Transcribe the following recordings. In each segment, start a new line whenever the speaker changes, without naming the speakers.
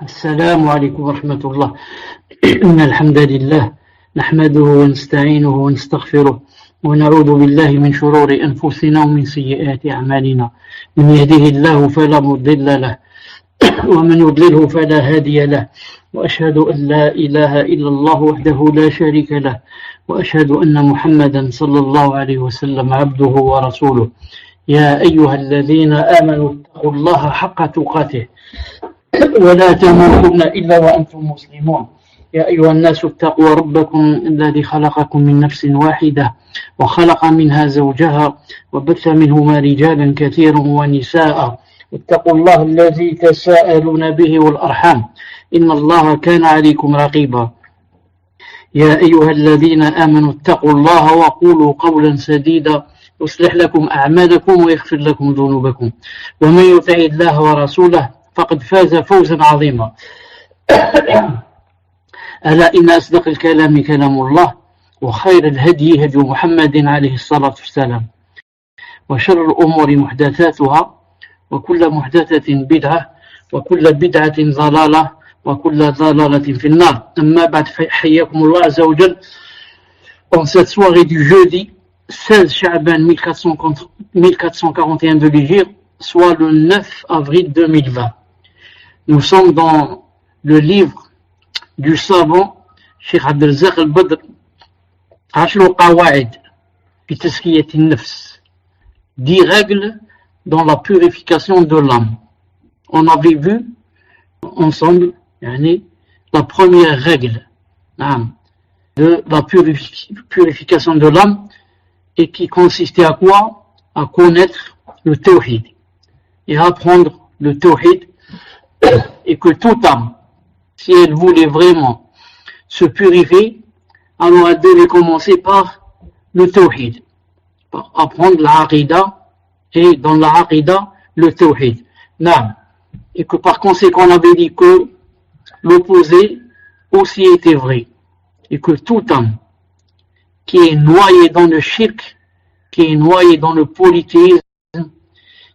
السلام عليكم ورحمة الله. إن الحمد لله نحمده ونستعينه ونستغفره ونعوذ بالله من شرور أنفسنا ومن سيئات أعمالنا. من يهده الله فلا مضل له ومن يضلله فلا هادي له، وأشهد أن لا إله إلا الله وحده لا شريك له، وأشهد أن محمدا صلى الله عليه وسلم عبده ورسوله. يا أيها الذين آمنوا اتقوا الله حق تقاته ولا تموتن إلا وأنتم مسلمون. يا أيها الناس اتقوا ربكم الذي خلقكم من نفس واحدة وخلق منها زوجها وبث منهما رجالا كثيرا ونساء، واتقوا الله الذي تساءلون به والأرحام إن الله كان عليكم رقيبا. يا أيها الذين آمنوا اتقوا الله وقولوا قولا سديدا يصلح لكم أعمالكم ويغفر لكم ذنوبكم، ومن يطع الله ورسوله فقد فاز فوزا عظيما. ألا إن أصدق الكلام كلام الله، وخير الهدي هدي محمد عليه الصلاة والسلام، وشر الأمور محدثاتها، وكل محدثة بدعة، وكل بدعة ضلالة، وكل ضلالة في النار. أما بعد، حياكم الله عز وجل en cette soirée du jeudi 16 Sha'ban 1441 de l'Hégire, soit le 9 avril 2020. Nous sommes dans le livre du savant Cheikh Abdelrazak al-Badr, 10 qawaid fi tazkiyat an-nafs, 10 règles dans la purification de l'âme. On avait vu ensemble la première règle de la purification de l'âme, et qui consistait à quoi? À connaître le tawhid et à apprendre le tawhid, et que toute âme, si elle voulait vraiment se purifier, alors elle devait commencer par le tawhid, par apprendre la aqida, et dans la aqida le tawhid. Et que par conséquent on avait dit que l'opposé aussi était vrai, et que toute âme qui est noyée dans le shirk, qui est noyée dans le polythéisme,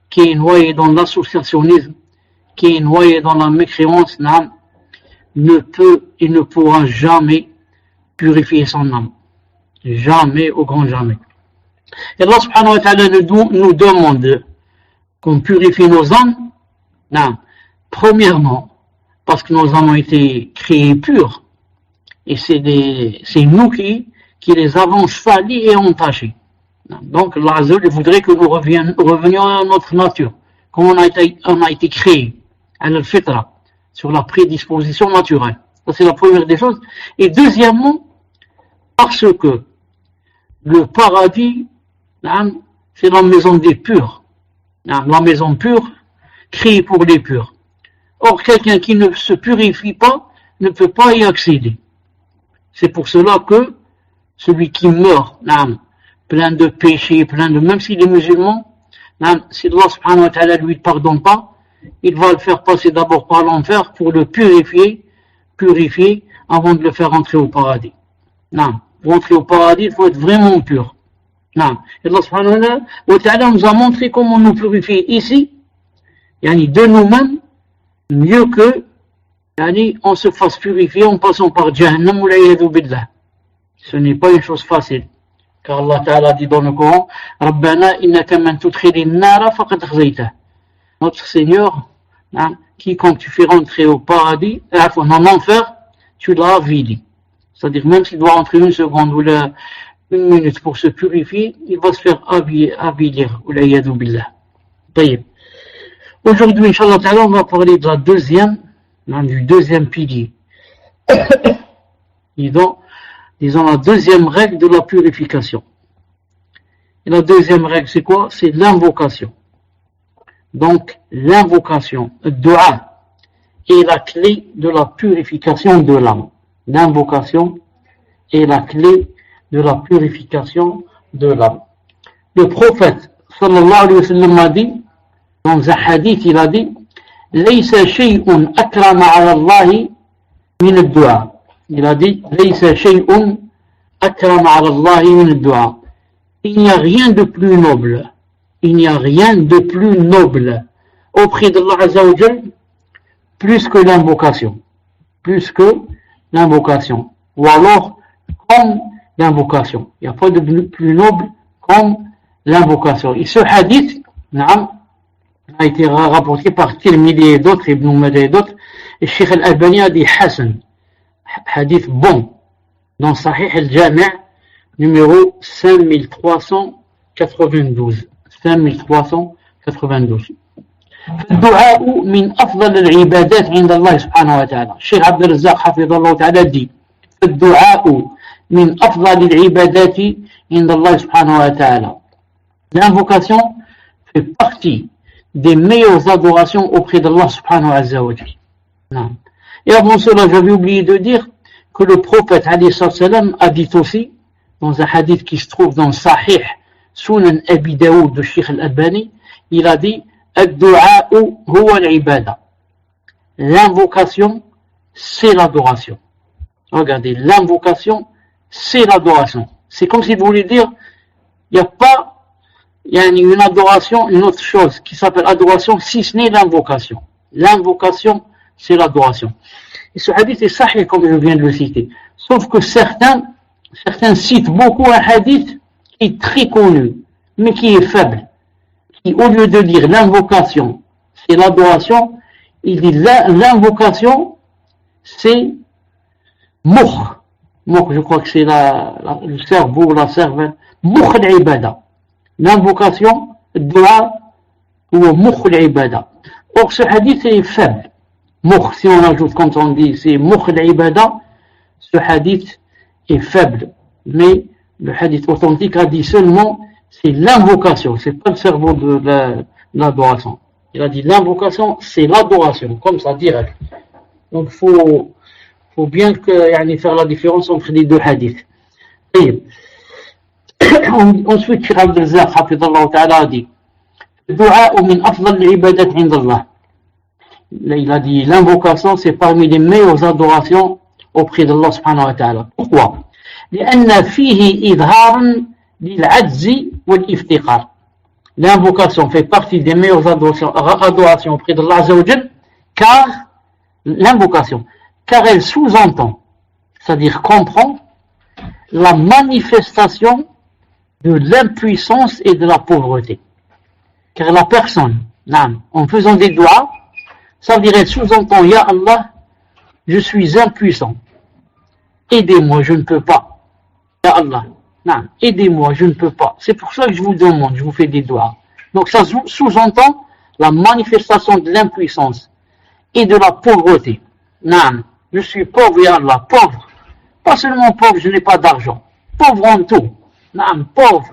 qui est noyée dans l'associationnisme, qui est noyée dans la mécréance, ne peut et ne pourra jamais purifier son âme. Jamais, au grand jamais. Et Allah subhanahu wa ta'ala nous demande qu'on purifie nos âmes, premièrement, parce que nos âmes ont été créées pures, et c'est nous qui les avons salies et entachées. Donc Allah voudrait que nous revenions à notre nature, comme on a été créé, à al-fitra, sur la prédisposition naturelle. Ça, c'est la première des choses. Et deuxièmement, parce que le paradis, c'est la maison des purs, la maison pure créée pour les purs. Or, quelqu'un qui ne se purifie pas ne peut pas y accéder. C'est pour cela que celui qui meurt, plein de péchés, même s'il est musulman, si Allah subhanahu wa ta'ala lui pardonne pas, il va le faire passer d'abord par l'enfer pour le purifier avant de le faire entrer au paradis. Pour entrer au paradis, il faut être vraiment pur. Et Allah subhanahu wa ta'ala nous a montré comment nous purifier ici, de nous-mêmes, mieux que on se fasse purifier en passant par Jahannam ou l'ayadhu billah. Ce n'est pas une chose facile. Car Allah Ta'ala dit dans le Coran, Rabbana innaka man tudkhilin nara faqad khzaytah. Notre Seigneur, quiconque tu fais rentrer au paradis, en enfer, tu l'as avilé. C'est-à-dire, même s'il doit rentrer une seconde ou une minute pour se purifier, il va se faire avilir, ou l'ayadhu billah. Aujourd'hui, Inch'Allah Ta'ala, on va parler de du deuxième pilier. Disons la deuxième règle de la purification. Et la deuxième règle, c'est quoi? C'est l'invocation. Donc, l'invocation, le dua, est la clé de la purification de l'âme. L'invocation est la clé de la purification de l'âme. Le prophète, sallallahu alayhi wa sallam, a dit, dans un hadith, il a dit, ليس شيء أكرم على الله من الدعاء. Il a dit, ليس شيء أكرم على الله من الدعاء. Il n'y a rien de plus noble. Il n'y a rien de plus noble auprès d'Allah Azza wa Jal plus que l'invocation. Plus que l'invocation. Ou alors, comme l'invocation. Il n'y a pas de plus noble comme l'invocation. Et ce hadith, a été rapporté par Tirmidhi et d'autres, Ibn Majah et d'autres. Et Cheikh Al-Albani a dit Hassan. Hadith bon. Dans Sahih Al-Jami' numéro 5392. 5392. الدعاء من أفضل العبادات عند الله سبحانه وتعالى. الشيخ عبد الرزاق حفظه الله تعالى dit الدعاء من أفضل العبادات عند الله سبحانه وتعالى. L'invocation fait partie des meilleures adorations auprès d'Allah subhanahu wa ta'ala. Et avant cela, j'avais oublié de dire que le prophète alayhi salam a dit aussi, dans un hadith qui se trouve dans Sahih Sunan Abi Daoud de Cheikh Al-Albani, il a dit Ad-du'a huwa al-ibada. L'invocation, c'est l'adoration. Regardez, l'invocation, c'est l'adoration. C'est comme si vous voulez dire, il n'y a pas une adoration, une autre chose qui s'appelle adoration, si ce n'est l'invocation. L'invocation, c'est l'adoration. Et ce hadith est sahih, comme je viens de le citer. Sauf que certains citent beaucoup un hadith qui est très connu, mais qui est faible. Qui, au lieu de dire l'invocation, c'est l'adoration, il dit l'invocation, c'est mukh. Mukh, je crois que c'est le cerveau, la cervelle. Mukh al-ibada. L'invocation, dua ou mukh al-ibada. Or, ce hadith est faible. Mukh, si on ajoute, quand on dit c'est mukh al-ibada, ce hadith est faible. Mais le hadith authentique a dit seulement c'est l'invocation, c'est pas le cerveau de l'adoration. Il a dit l'invocation, c'est l'adoration, comme ça, direct. Donc, faut bien faire la différence entre les deux hadiths. Et ensuite, Cheikh Abd al-Razzaq, hafidallahu ta'ala, a dit Du'a min afdal al-ibadat inda Allah. Il a dit l'invocation, c'est parmi les meilleures adorations auprès d'Allah subhanahu wa ta'ala. Pourquoi? لأن فيه إظهار للعجز والافتقار. L'invocation fait partie des meilleures adorations auprès d'Allah Azza wa Jal, car elle sous-entend, c'est-à-dire comprend la manifestation de l'impuissance et de la pauvreté. Car la personne, en faisant des doigts, ça veut dire elle sous-entend, Ya Allah, je suis impuissant. Aidez-moi, je ne peux pas. Ya Allah, aidez-moi, je ne peux pas. C'est pour ça que je vous demande, je vous fais des doigts. Donc ça sous-entend la manifestation de l'impuissance et de la pauvreté. Je suis pauvre, Ya Allah, pauvre. Pas seulement pauvre, je n'ai pas d'argent. Pauvre en tout. Pauvre.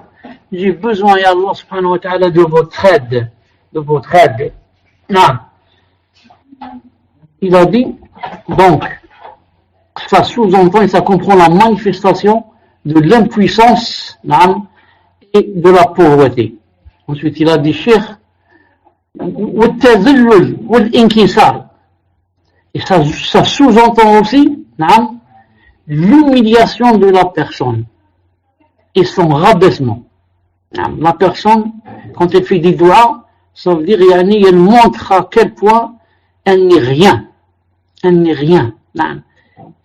J'ai besoin, Ya Allah, subhanahu wa ta'ala, de votre aide. De votre aide. Il a dit, donc, ça sous-entend et ça comprend la manifestation de l'impuissance et de la pauvreté. Ensuite, il a dit, Cheikh, et ça sous-entend aussi l'humiliation de la personne et son rabaissement. La personne, quand elle fait des doigts, ça veut dire elle montre à quel point elle n'est rien. Elle n'est rien.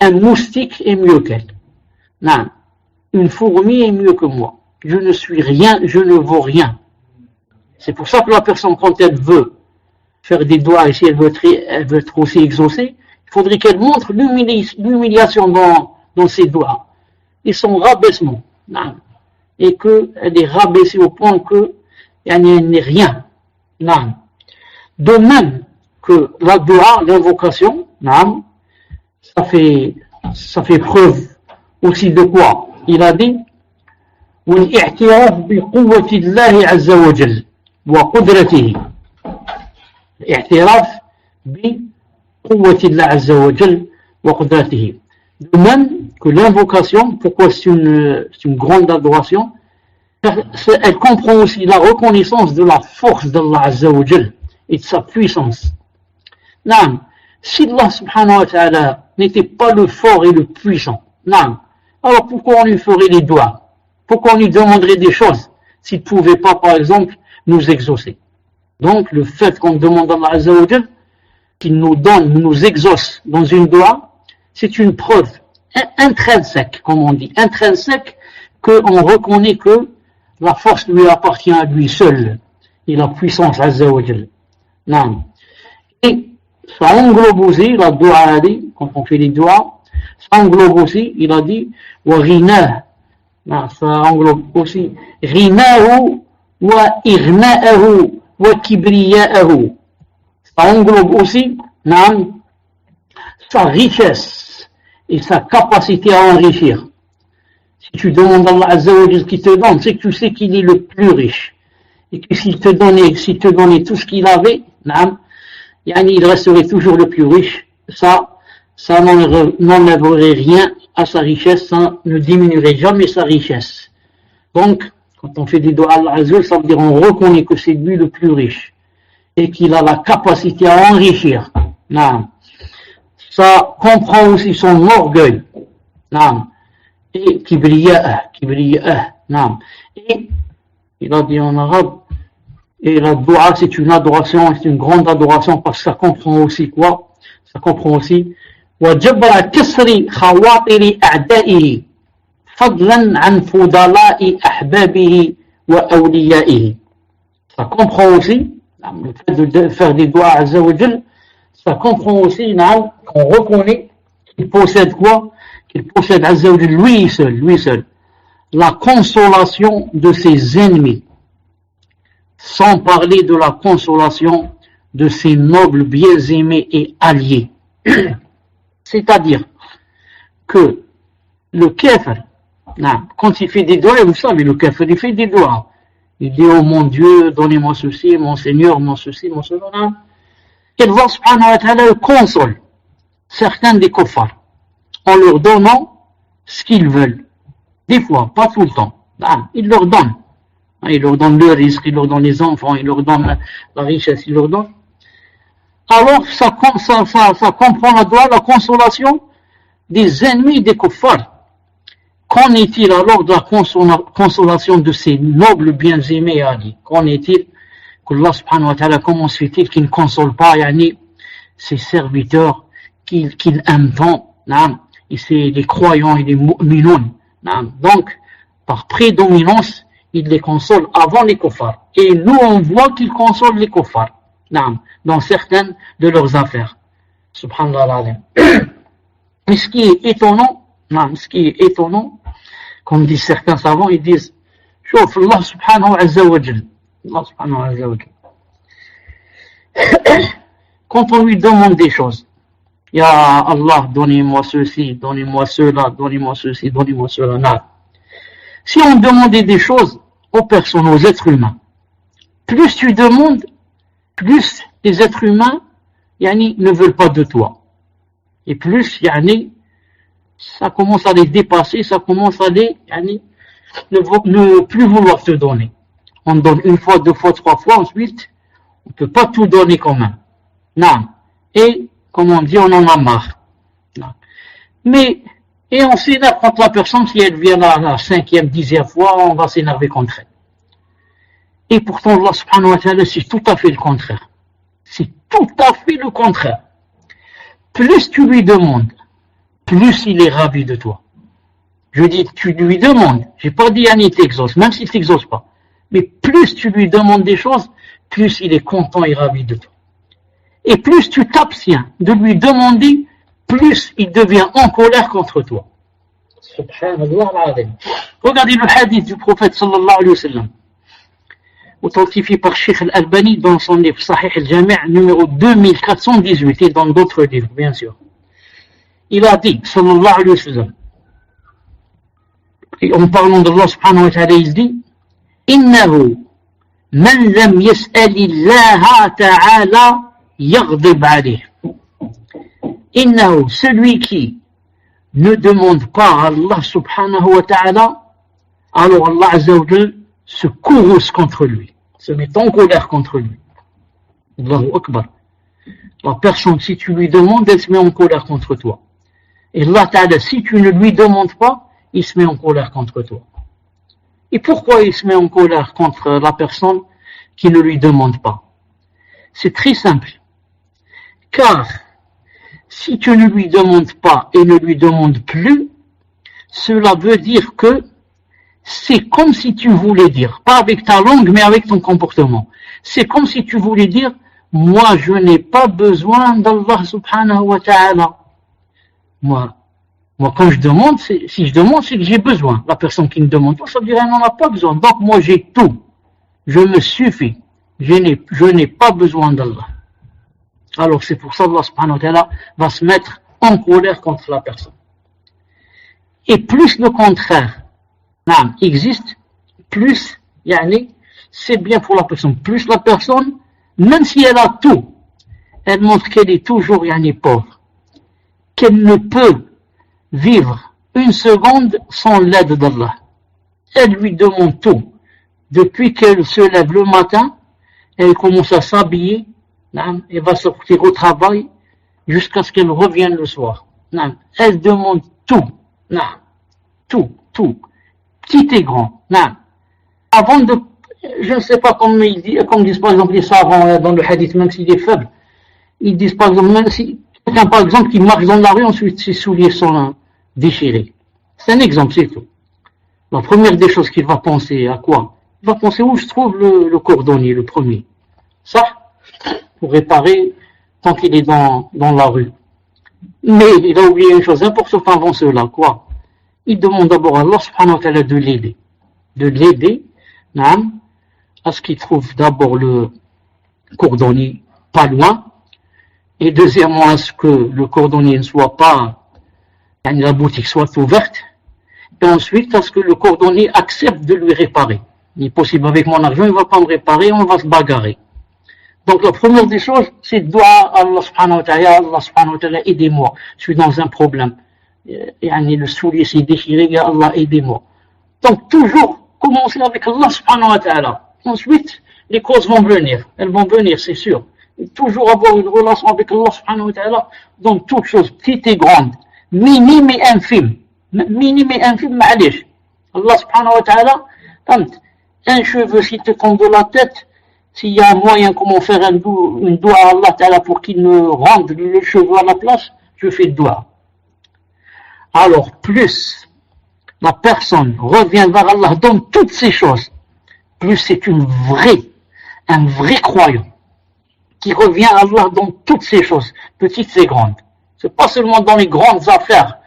Un moustique est mieux qu'elle. Une fourmi est mieux que moi. Je ne suis rien, je ne vaux rien. C'est pour ça que la personne, quand elle veut faire des doigts et si elle veut être aussi exaucée, il faudrait qu'elle montre l'humiliation dans ses doigts et son rabaissement. Et qu'elle est rabaissée au point qu'elle n'est rien. De même que la dua, l'invocation, ça fait preuve aussi de quoi? Il a dit والاعتراف بقوة الله عز وجل وقدرته. الاعتراف بقوة الله عز وجل وقدرته. De même que l'invocation, pourquoi c'est une grande adoration? Elle comprend aussi la reconnaissance de la force d'Allah Azza wa Jal et de sa puissance. Si Allah subhanahu wa ta'ala n'était pas le fort et le puissant, alors pourquoi on lui ferait les doigts? Pourquoi on lui demanderait des choses s'il ne pouvait pas, par exemple, nous exaucer? Donc, le fait qu'on demande à Allah Azza wa Jal, qu'il nous donne, nous exauce dans une dua, c'est une preuve intrinsèque, comme on dit, intrinsèque, qu'on reconnaît que la force lui appartient à lui seul, et la puissance Azza wa Jal. Non. Et ça englobe aussi, la dua a dit, quand on fait les doigts, ça englobe aussi, il a dit, wa ghina, ça englobe aussi, ghinahu wa ighna'ahu wa kibriya'ahu. Ça englobe aussi, non, sa richesse et sa capacité à enrichir. Si tu demandes à Allah Azza wa Jal qui te donne, c'est que tu sais qu'il est le plus riche. Et que s'il te donnait tout ce qu'il avait, il resterait toujours le plus riche. Ça n'enlèverait rien à sa richesse, ça ne diminuerait jamais sa richesse. Donc, quand on fait des doigts à Allah Azza wa Jal, ça veut dire on reconnaît que c'est lui le plus riche et qu'il a la capacité à enrichir. Ça comprend aussi son orgueil. Et kibriya, et il a dit en arabe, et la dua c'est une adoration, c'est une grande adoration parce que ça comprend aussi quoi? Ça comprend aussi وجبر كسر خواطر أعدائه فضلا عن فضلاء أحبابه وأوليائه. Ça comprend aussi le fait de faire des doigts à Azza wa Jal, ça comprend aussi qu'on reconnaît qu'il possède quoi? Qu'il possède Azza wa Jal, lui seul, la consolation de ses ennemis, sans parler de la consolation de ses nobles bien-aimés et alliés. C'est-à-dire que le kafir, quand il fait des doigts, vous savez, le kafir, il fait des doigts. Il dit, oh mon Dieu, donnez-moi ceci, mon Seigneur, mon ceci, mon cela. qu'Allah subhanahu wa ta'ala console certains des kuffars en leur donnant ce qu'ils veulent. Des fois, pas tout le temps. Il leur donne. Il leur donne le risque, il leur donne les enfants, il leur donne la richesse, il leur donne. Alors, ça comprend la consolation des ennemis des kuffars. Qu'en est-il alors de la consolation de ces nobles bien-aimés Ali? Qu'en est-il qu'Allah subhanahu wa ta'ala, comment se fait-il qu'il ne console pas ses serviteurs qu'il aime tant, et c'est les croyants et les mu'minoun. Donc, par prédominance, il les console avant les kuffars. Et nous, on voit qu'il console les kuffars dans certaines de leurs affaires. Subhanallah. Mais ce qui est étonnant, comme disent certains savants, ils disent, Chouf, Allah subhanahu wa jal. Quand on lui demande des choses, Ya Allah, donnez-moi ceci, donnez-moi cela, donnez-moi ceci, donnez-moi cela. Si on demandait des choses aux personnes, aux êtres humains, plus tu demandes, plus les êtres humains ne veulent pas de toi. Et plus ça commence à les dépasser, ça commence à les ne plus vouloir te donner. On donne une fois, deux fois, trois fois, ensuite, on ne peut pas tout donner quand même. Non. Et, comme on dit, on en a marre. Non. Et on s'énerve contre la personne, si elle vient la cinquième, dixième fois, on va s'énerver contre elle. Et pourtant, Allah subhanahu wa ta'ala, c'est tout à fait le contraire. C'est tout à fait le contraire. Plus tu lui demandes, plus il est ravi de toi. Je dis, tu lui demandes, j'ai pas dit il t'exauce, même s'il t'exauce pas. Mais plus tu lui demandes des choses, plus il est content et ravi de toi. Et plus tu t'abstiens de lui demander, plus il devient en colère contre toi. Subhanallah al-azim. Regardez le hadith du prophète sallallahu alayhi wa sallam, authentifié par Sheikh al-Albani dans son livre Sahih al-Jami' numéro 2418 et dans d'autres livres, bien sûr. Il a dit, sallallahu alayhi wa sallam, et en parlant d'Allah subhanahu wa ta'ala, il dit, إنه من لم يسأل الله تعالى يغضب عليه. إنه, celui qui ne demande pas à Allah subhanahu wa ta'ala, alors Allah azza wa jal se courrouce contre lui, se met en colère contre lui. Allahu Akbar. La personne, si tu lui demandes, elle se met en colère contre toi. Et Allah ta'ala, si tu ne lui demandes pas, il se met en colère contre toi. Et pourquoi il se met en colère contre la personne qui ne lui demande pas? C'est très simple. Car si tu ne lui demandes pas et ne lui demandes plus, cela veut dire que c'est comme si tu voulais dire, pas avec ta langue, mais avec ton comportement. C'est comme si tu voulais dire, moi je n'ai pas besoin d'Allah subhanahu wa ta'ala. Moi quand je demande, si je demande, c'est que j'ai besoin. La personne qui me demande pas, ça veut dire elle n'en a pas besoin. Donc moi j'ai tout. Je me suffis. Je n'ai pas besoin d'Allah. Alors c'est pour ça que Allah subhanahu wa ta'ala va se mettre en colère contre la personne. Et plus le contraire existe, plus c'est bien pour la personne. Plus la personne, même si elle a tout, elle montre qu'elle est toujours pauvre, qu'elle ne peut vivre une seconde sans l'aide d'Allah. Elle lui demande tout. Depuis qu'elle se lève le matin, elle commence à s'habiller, elle va sortir au travail jusqu'à ce qu'elle revienne le soir. Elle demande tout, tout, petit et grand. Avant de, je ne sais pas comme disent par exemple les savants dans le hadith, même s'il est faible, ils disent par exemple, même si quelqu'un par exemple qui marche dans la rue, ensuite ses souliers sont déchirés. C'est un exemple, c'est tout. La première des choses qu'il va penser, à quoi? Il va penser où je trouve le cordonnier, le premier. Ça, pour réparer tant qu'il est dans la rue. Mais il a oublié une chose importante avant cela, quoi? Il demande d'abord à Allah subhanahu wa ta'ala de l'aider. De l'aider, à ce qu'il trouve d'abord le cordonnier pas loin, et deuxièmement à ce que le cordonnier ne soit pas, la boutique soit ouverte, et ensuite à ce que le cordonnier accepte de lui réparer. Il est possible avec mon argent, il ne va pas me réparer, on va se bagarrer. Donc la première des choses, c'est dua à Allah subhanahu wa ta'ala, aidez-moi, je suis dans un problème. Le soulier s'est déchiré, ya Allah, aidez-moi. Donc toujours commencer avec Allah subhanahu wa ta'ala. Ensuite, les causes vont venir, elles vont venir, c'est sûr. Et toujours avoir une relation avec Allah subhanahu wa ta'ala dans toutes choses, petites et grandes, minimes et infimes. Minime et infime, ma'alish. Allah subhanahu wa ta'ala, un cheveu s'il te tombe de la tête, s'il y a un moyen comment faire une doua à Allah ta'ala pour qu'il me rende le cheveu à la place, je fais doua. Alors plus la personne revient vers Allah dans toutes ces choses, plus c'est un vrai croyant qui revient à Allah dans toutes ces choses, petites et grandes. C'est pas seulement dans les grandes affaires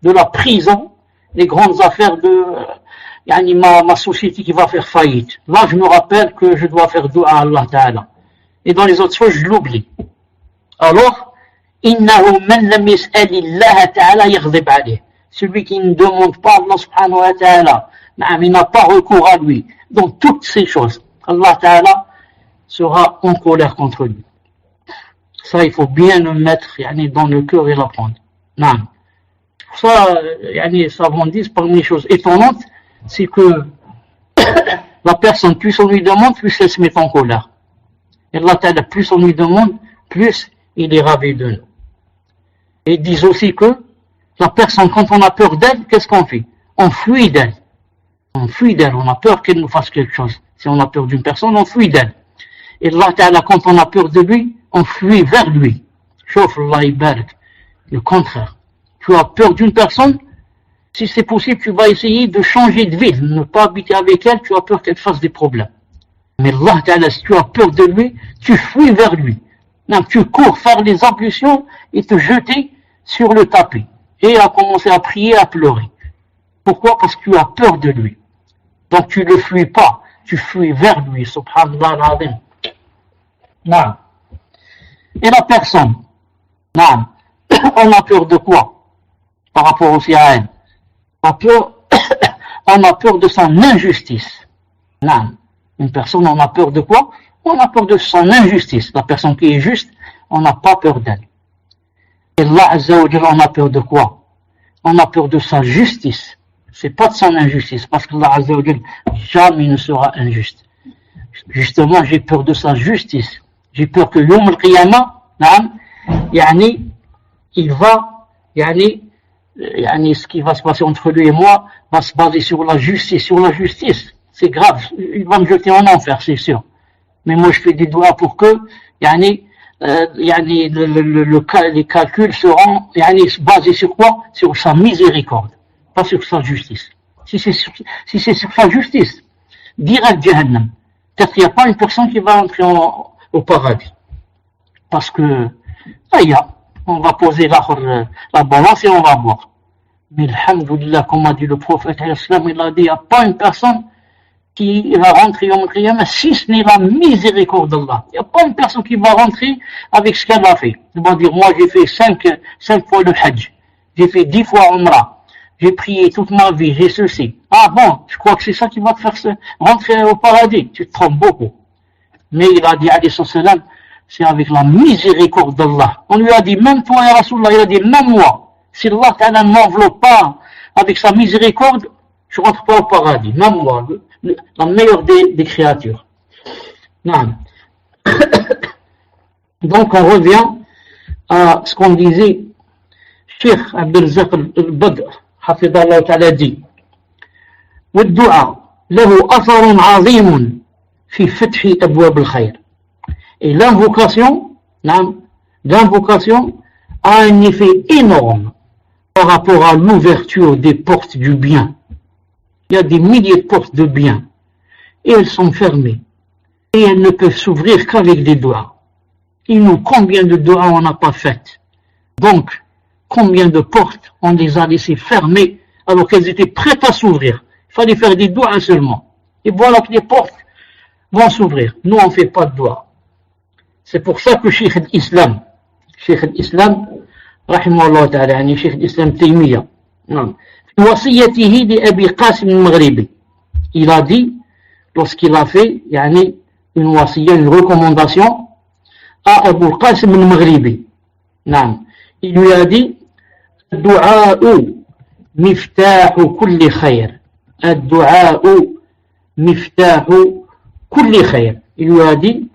de la prison, les grandes affaires de ma société qui va faire faillite. Là, je me rappelle que je dois faire dua à Allah Ta'ala. Et dans les autres choses, je l'oublie. Alors, innahu man lam yas'alillah ta'ala yaghdib alayh. Celui qui ne demande pas Allah subhanahu wa ta'ala, il n'a pas recours à lui. Dans toutes ces choses, Allah Ta'ala sera en colère contre lui. Ça, il faut bien le mettre dans le cœur et l'apprendre. Pour ça, les savants disent, parmi les choses étonnantes, c'est que la personne, plus on lui demande, plus elle se met en colère. Et Allah Ta'ala, plus on lui demande, plus il est ravi de nous. Et ils disent aussi que la personne, quand on a peur d'elle, qu'est-ce qu'on fait? On fuit d'elle. On fuit d'elle, on a peur qu'elle nous fasse quelque chose. Si on a peur d'une personne, on fuit d'elle. Et Allah Ta'ala, quand on a peur de lui, on fuit vers lui. Chauffe Allah ibarak. Le contraire. Tu as peur d'une personne, si c'est possible, tu vas essayer de changer de ville, ne pas habiter avec elle, tu as peur qu'elle fasse des problèmes. Mais Allah Ta'ala, si tu as peur de lui, tu fuis vers lui. Tu cours faire les ablutions et te jeter sur le tapis. Et à commencer à prier, à pleurer. Pourquoi? Parce que tu as peur de lui. Donc tu ne le fuis pas, tu fuis vers lui. Subhanallah al-Azim. Non. Et la personne, non. On a peur de quoi? Par rapport aussi à elle. On a peur de son injustice. Non. Une personne, on a peur de quoi? On a peur de son injustice. La personne qui est juste, on n'a pas peur d'elle. Et Allah Azza wa Jalla, on a peur de quoi? On a peur de sa justice. C'est pas de son injustice, parce que Allah Azza wa Jalla jamais ne sera injuste. Justement, j'ai peur de sa justice. J'ai peur que Yawm al-Qiyamah, il va, ce qui va se passer entre lui et moi, va se baser sur la justice. C'est grave. Il va me jeter en enfer, c'est sûr. Mais moi, je fais des doigts pour que, les calculs seront basés sur quoi? Sur sa miséricorde, pas sur sa justice. Si c'est sur sa justice, direct Jahannam. Peut-être qu'il n'y a pas une personne qui va entrer au paradis. Parce que, on va poser la balance et on va voir. Mais alhamdoulilah, comme a dit le prophète, il a dit, il n'y a pas une personne qui va rentrer au Qiyamah si ce n'est la miséricorde d'Allah. Il n'y a pas une personne qui va rentrer avec ce qu'elle a fait. Il va dire, moi j'ai fait 5 fois le Hajj, j'ai fait 10 fois Umrah, j'ai prié toute ma vie, j'ai ceci. Ah bon, je crois que c'est ça qui va te faire rentrer au paradis. Tu te trompes beaucoup. Mais il a dit, alayhi salam, c'est avec la miséricorde d'Allah. On lui a dit, même toi, ya Rasulullah, il a dit, même moi, si Allah ne m'enveloppe pas avec sa miséricorde, je ne rentre pas au paradis. Même moi, la meilleure des créatures. Non. Donc on revient à ce qu'on disait, Cheikh Abdelzaq al-Badr, hafidallah ta'ala dit, والدعاء له أثر عظيم في فتح أبواب الخير. Et l'invocation a un effet énorme par rapport à l'ouverture des portes du bien. Il y a des milliers de portes de bien et elles sont fermées et elles ne peuvent s'ouvrir qu'avec des doigts. Et nous, combien de doigts on n'a pas fait? Donc, combien de portes on les a laissées fermées alors qu'elles étaient prêtes à s'ouvrir? Il fallait faire des doigts seulement. Et voilà que les portes vont s'ouvrir. Nous, on ne fait pas de doigts. C'est pour ça que Cheikh al-Islam, rahimahullah ta'ala, Cheikh al-Islam Taymiyyah, وصيته لأبي قاسم المغربي, il a dit, lorsqu'il a fait une wasiya, une recommandation à Abu Qasim al-Maghribi, il lui a dit, الدعاء مفتاح كل خير, الدعاء مفتاح كل خير. Il lui a dit,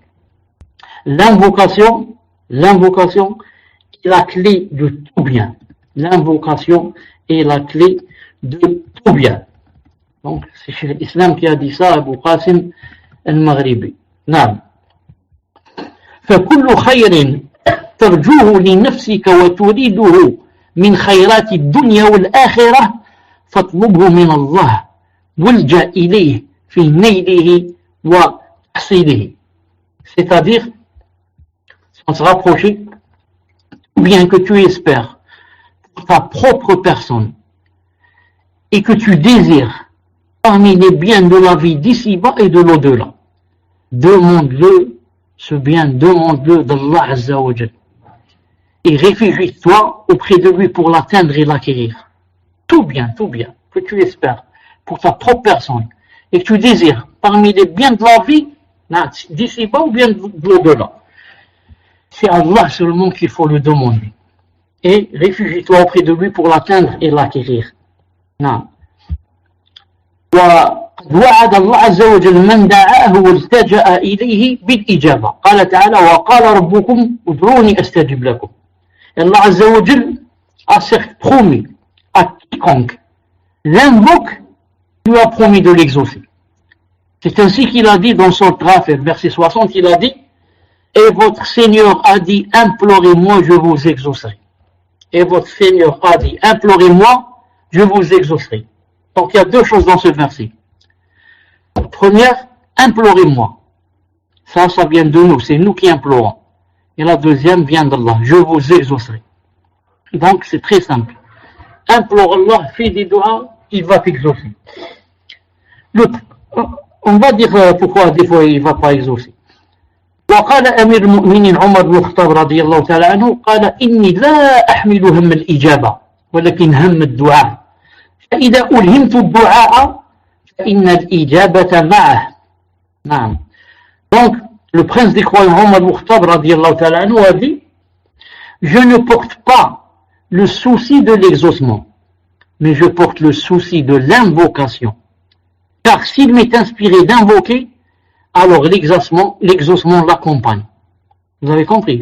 l'invocation est la clé de tout bien. L'invocation est la clé de tout bien. Donc, c'est chez l'islam qui a dit ça, Abu Qasim al-Maghribi. نعم. فكل خير ترجوه لنفسك وتريده من خيرات الدنيا والآخرة فاطلبه من الله والجأ إليه في نيله وتحصيله. C'est-à-dire, sans se rapprocher, bien que tu espères pour ta propre personne et que tu désires parmi les biens de la vie d'ici-bas et de l'au-delà. Demande-le, ce bien, demande-le d'Allah Azza wa Jal. Et réfugie-toi auprès de lui pour l'atteindre et l'acquérir. Tout bien que tu espères pour ta propre personne et que tu désires parmi les biens de la vie d'ici-bas ou bien de l'au-delà. C'est Allah seulement qu'il faut le demander. Et réfugie-toi auprès de lui pour l'atteindre et l'acquérir. Non. ووعد الله عز وجل من دعاه والتجأ إليه بالإجابة. قال تعالى وقال ربكم ادعوني أستجب لكم. Allah Azza wa Jal a certes promis à quiconque l'invoque, lui a promis de l'exaucer. C'est ainsi qu'il a dit dans son Ghafir, verset 60, il a dit, et votre Seigneur a dit, implorez-moi, je vous exaucerai. Et votre Seigneur a dit, implorez-moi, je vous exaucerai. Donc il y a deux choses dans ce verset. Première, implorez-moi. Ça vient de nous, c'est nous qui implorons. Et la deuxième vient d'Allah, je vous exaucerai. Donc c'est très simple. Implore Allah, fais des doigts, il va t'exaucer. On va dire pourquoi des fois il ne va pas exaucer. وقال أمير المؤمنين عمر بن الخطاب رضي الله تعالى عنه قال إني لا أحمل هم الإجابة ولكن هم الدعاء فإذا ألهمت الدعاء فإن الإجابة معه. نعم. Donc le prince des croyants Omar ibn Khattab radiyallahu ta'ala anhu a dit, je ne porte pas le souci de l'exaucement, mais je porte le souci de l'invocation. Car s'il m'est inspiré d'invoquer, alors l'exaucement l'accompagne. Vous avez compris?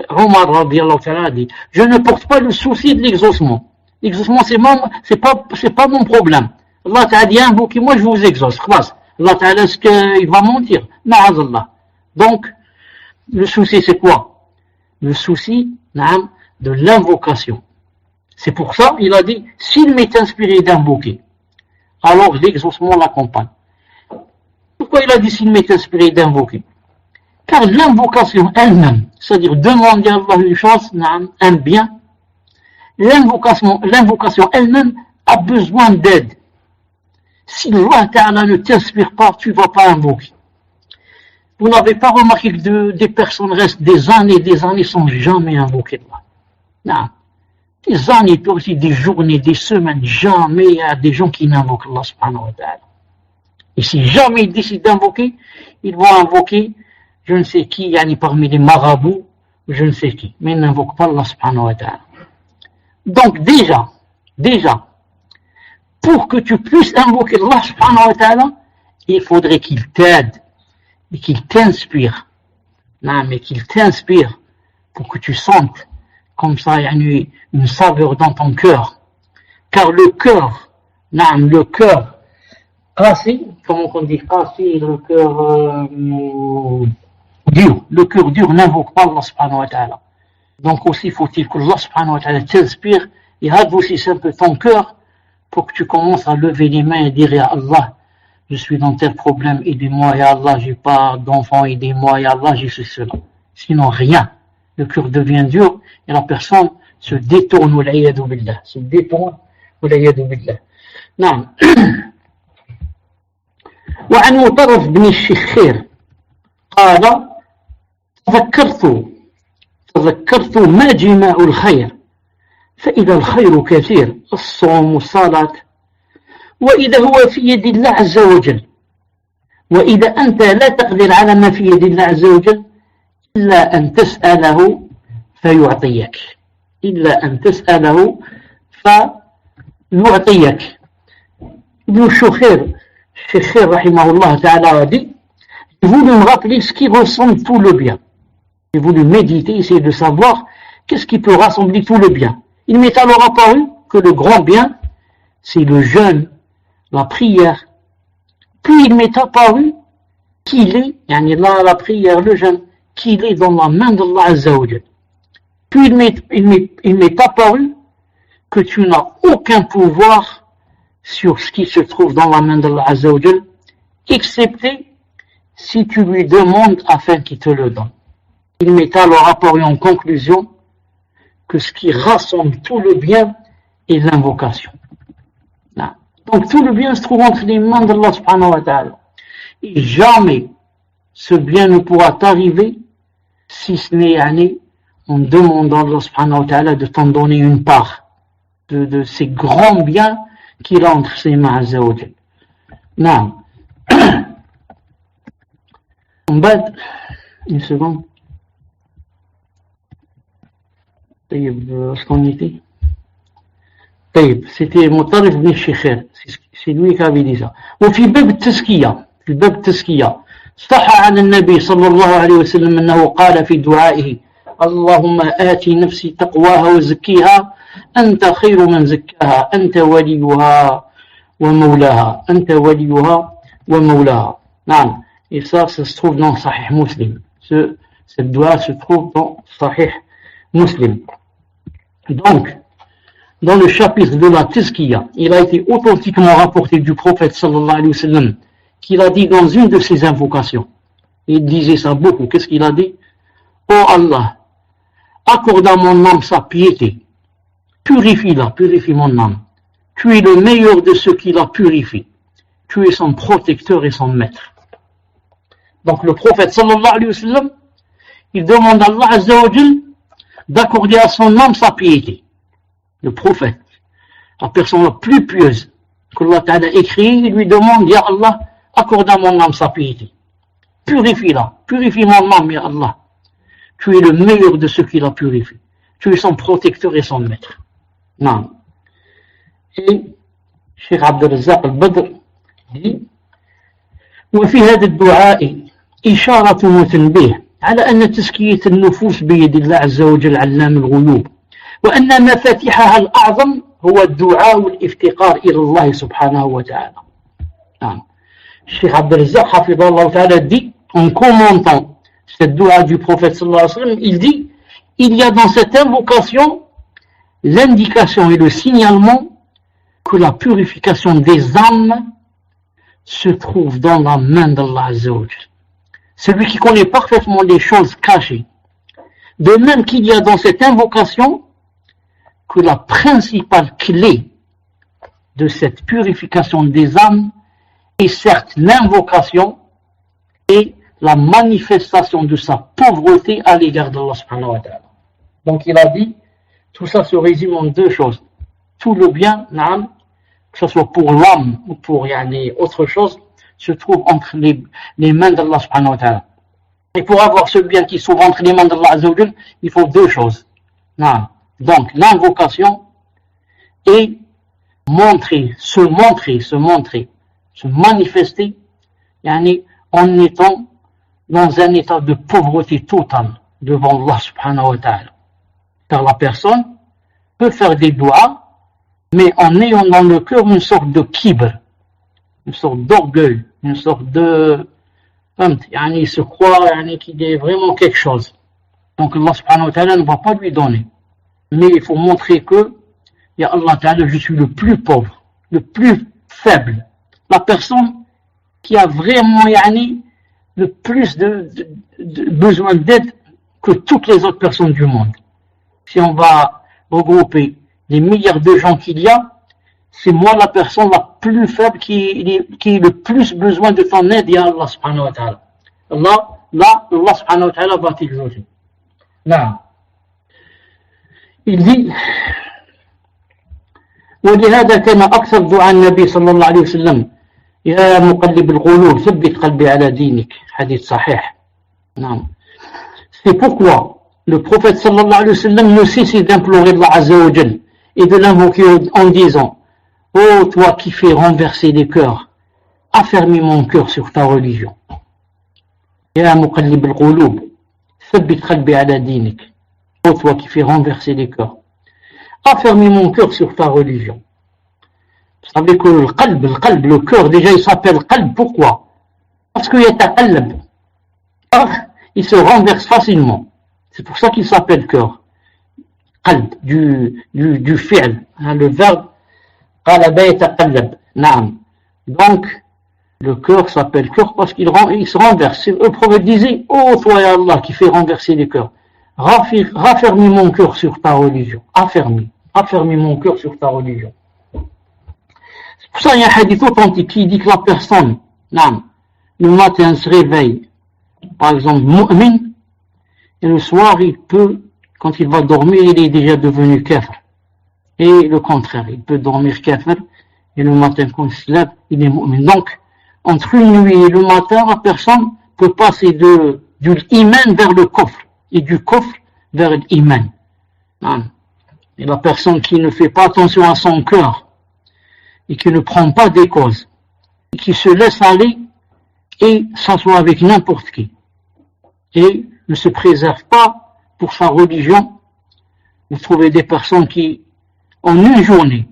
Omar radiyallahu ta'ala a dit, je ne porte pas le souci de l'exaucement. L'exaucement c'est pas mon problème. Allah ta'ala dit, invoquez-moi, je vous exauce. Allah ta'ala, est-ce qu'il va mentir? Ma'azallah. Donc, le souci c'est quoi? Le souci de l'invocation. C'est pour ça il a dit, s'il m'est inspiré d'invoquer, alors l'exaucement l'accompagne. Pourquoi il a dit s'il m'est inspiré d'invoquer? Car l'invocation elle-même, c'est-à-dire demander à Allah une chose, un bien, l'invocation elle-même a besoin d'aide. Si Allah Ta'ala ne t'inspire pas, tu ne vas pas invoquer. Vous n'avez pas remarqué que des personnes restent des années sans jamais invoquer Allah. Non. Des années, puis aussi des journées, des semaines, jamais il y a des gens qui n'invoquent Allah subhanahu wa ta'ala. Et si jamais ils décident d'invoquer, ils vont invoquer je ne sais qui, parmi les marabouts, je ne sais qui, mais ils n'invoquent pas Allah subhanahu wa ta'ala. Donc déjà, pour que tu puisses invoquer Allah subhanahu wa ta'ala, il faudrait qu'il t'aide et qu'il t'inspire. Non, mais qu'il t'inspire pour que tu sentes comme ça une saveur dans ton cœur. Car le cœur, cassé, comment on dit cassé, le cœur dur. Le cœur dur n'invoque pas Allah subhanahu wa ta'ala. Donc aussi faut-il que Allah subhanahu wa ta'ala t'inspire et adoucisse un peu ton cœur pour que tu commences à lever les mains et dire à Allah, je suis dans tel problème, aidez-moi, ya Allah, j'ai pas d'enfant, aidez-moi, ya Allah, j'ai cela. Sinon rien. Le cœur devient dur et la personne se détourne, wal'iyadu billah. Se détourne, wal'iyadu billah. Non. وعن مطرف بن الشخير قال تذكرت ما جماع الخير فإذا الخير كثير الصوم والصلاة وإذا هو في يد الله عز وجل وإذا أنت لا تقدر على ما في يد الله عز وجل إلا أن تسأله فيعطيك إلا أن تسأله فيعطيك ابن الشخير rahimahullah ta'ala a dit, j'ai voulu me rappeler ce qui ressemble tout le bien. J'ai voulu méditer, essayer de savoir qu'est-ce qui peut rassembler tout le bien. Il m'est alors apparu que le grand bien, c'est le jeûne, la prière. Puis il m'est apparu qu'il est, la prière, le jeûne, qu'il est dans la main d'Allah Azza wa Jal. Puis il m'est apparu que tu n'as aucun pouvoir sur ce qui se trouve dans la main d'Allah Azza wa Jal, excepté si tu lui demandes afin qu'il te le donne. Il m'est alors apparu en conclusion que ce qui rassemble tout le bien est l'invocation. Donc tout le bien se trouve entre les mains d'Allah subhanahu wa ta'ala. Et jamais ce bien ne pourra t'arriver si ce n'est en demandant à Allah subhanahu wa ta'ala de t'en donner une part de ces grands biens qu'il a entre ses mains Azza wa Jal. Non. En bas, une seconde. Est-ce qu'on était? C'était Mutarif ibn Shikhir. C'est lui qui avait dit ça. وفي باب التزكية صح عن النبي صلى الله عليه وسلم أنه قال في دعائه اللهم آتي نفسي تقواها وزكيها أنت خير من زكاها أنت وليها ومولاها نعم. Et ça se trouve dans Sahih Muslim. Cette dua se trouve dans Sahih Muslim. Donc, dans le chapitre de la Tizkiya, il a été authentiquement rapporté du prophète sallallahu alayhi wa sallam qu'il a dit dans une de ses invocations. Il disait ça beaucoup. Qu'est-ce qu'il a dit? Oh Allah, accorde à mon âme sa piété. Purifie-la, purifie mon âme. Tu es le meilleur de ceux qui la purifient. Tu es son protecteur et son maître. Donc le prophète sallallahu alayhi wa sallam, il demande à Allah Azza wa Jal d'accorder à son âme sa piété. Le prophète, la personne la plus pieuse qu'Allah Ta'ala écrit, il lui demande, Ya Allah, accorde à mon âme sa piété. Purifie-la, purifie mon âme, Ya Allah. Tu es le meilleur de ceux qui la purifient. Tu es son protecteur et son maître. Non. Et Cheikh Abdelrazak al-Badr dit وفي هذا الدعاء إشارة وتنبيه على أن تزكية النفوس بيد الله عز وجل علام الغيوب وأن مفاتيحها الأعظم هو الدعاء والافتقار إلى الله سبحانه وتعالى. Cheikh Abdelrazak حفظه الله تعالى dit en commentant cette dua du prophète sallallahu alayhi wa sallam, il dit, il y a dans cette invocation l'indication et le signalement que la purification des âmes se trouve dans la main d'Allah Azza wa Jal. Celui qui connaît parfaitement les choses cachées. De même qu'il y a dans cette invocation que la principale clé de cette purification des âmes est certes l'invocation et la manifestation de sa pauvreté à l'égard d'Allah subhanahu wa ta'ala. Donc il a dit, tout ça se résume en deux choses. Tout le bien, que ce soit pour l'âme ou pour autre chose, se trouve entre les mains d'Allah subhanahu wa ta'ala. Et pour avoir ce bien qui se trouve entre les mains d'Allah azza wa jal, il faut deux choses. Donc l'invocation et se manifester, en étant dans un état de pauvreté totale devant Allah subhanahu wa ta'ala. Car la personne peut faire des doigts, mais en ayant dans le cœur une sorte de kibr, une sorte d'orgueil, une sorte de... il se croit qu'il est vraiment quelque chose. Donc Allah subhanahu wa ta'ala ne va pas lui donner. Mais il faut montrer que, ya Allah ta'ala, je suis le plus pauvre, le plus faible. La personne qui a vraiment le plus de besoin d'aide que toutes les autres personnes du monde. Si on va regrouper les milliards de gens qu'il y a, c'est moi la personne la plus faible qui a le plus besoin de ton aide, ya Allah subhanahu wa ta'ala. Allah subhanahu wa ta'ala va t'exaucer. Là, il dit, ولهذا كان أكثر دعاء النبي صلى الله عليه وسلم يا مقلب القلوب ثبت قلبي على دينك حديث صحيح. نعم. C'est pourquoi le prophète sallallahu alayhi wa sallam ne cessait d'implorer Allah azza wa jal et de l'invoquer en disant, ô toi qui fais renverser les cœurs, affermis mon cœur sur ta religion. Ya muqallib al-qulub thabbit qalbi ala dinik. Ô toi qui fais renverser les cœurs, affermis mon cœur sur ta religion. Vous savez que le cœur, déjà il s'appelle qalb, pourquoi? Parce qu'il y a taqallab. Il se renverse facilement. C'est pour ça qu'il s'appelle cœur. Qalb, du fi'l, le verbe qalaba yataqallab. Naam. Donc, le cœur s'appelle cœur parce qu'il se renverse. Le prophète disait, ô toi ya Allah qui fait renverser les cœurs, raffermis mon cœur sur ta religion. Affermis mon cœur sur ta religion. C'est pour ça qu'il y a un hadith authentique qui dit que la personne, le matin se réveille, par exemple, mu'min, et le soir, il peut, quand il va dormir, il est déjà devenu kafir. Et le contraire, il peut dormir kafir, et le matin, quand il se lève, il est mu'min. Donc, entre une nuit et le matin, la personne peut passer du iman vers le kufr, et du kufr vers l'iman. Et la personne qui ne fait pas attention à son cœur, et qui ne prend pas des causes, et qui se laisse aller, et s'assoit avec n'importe qui, et ne se préserve pas pour sa religion. Vous trouvez des personnes qui, en une journée,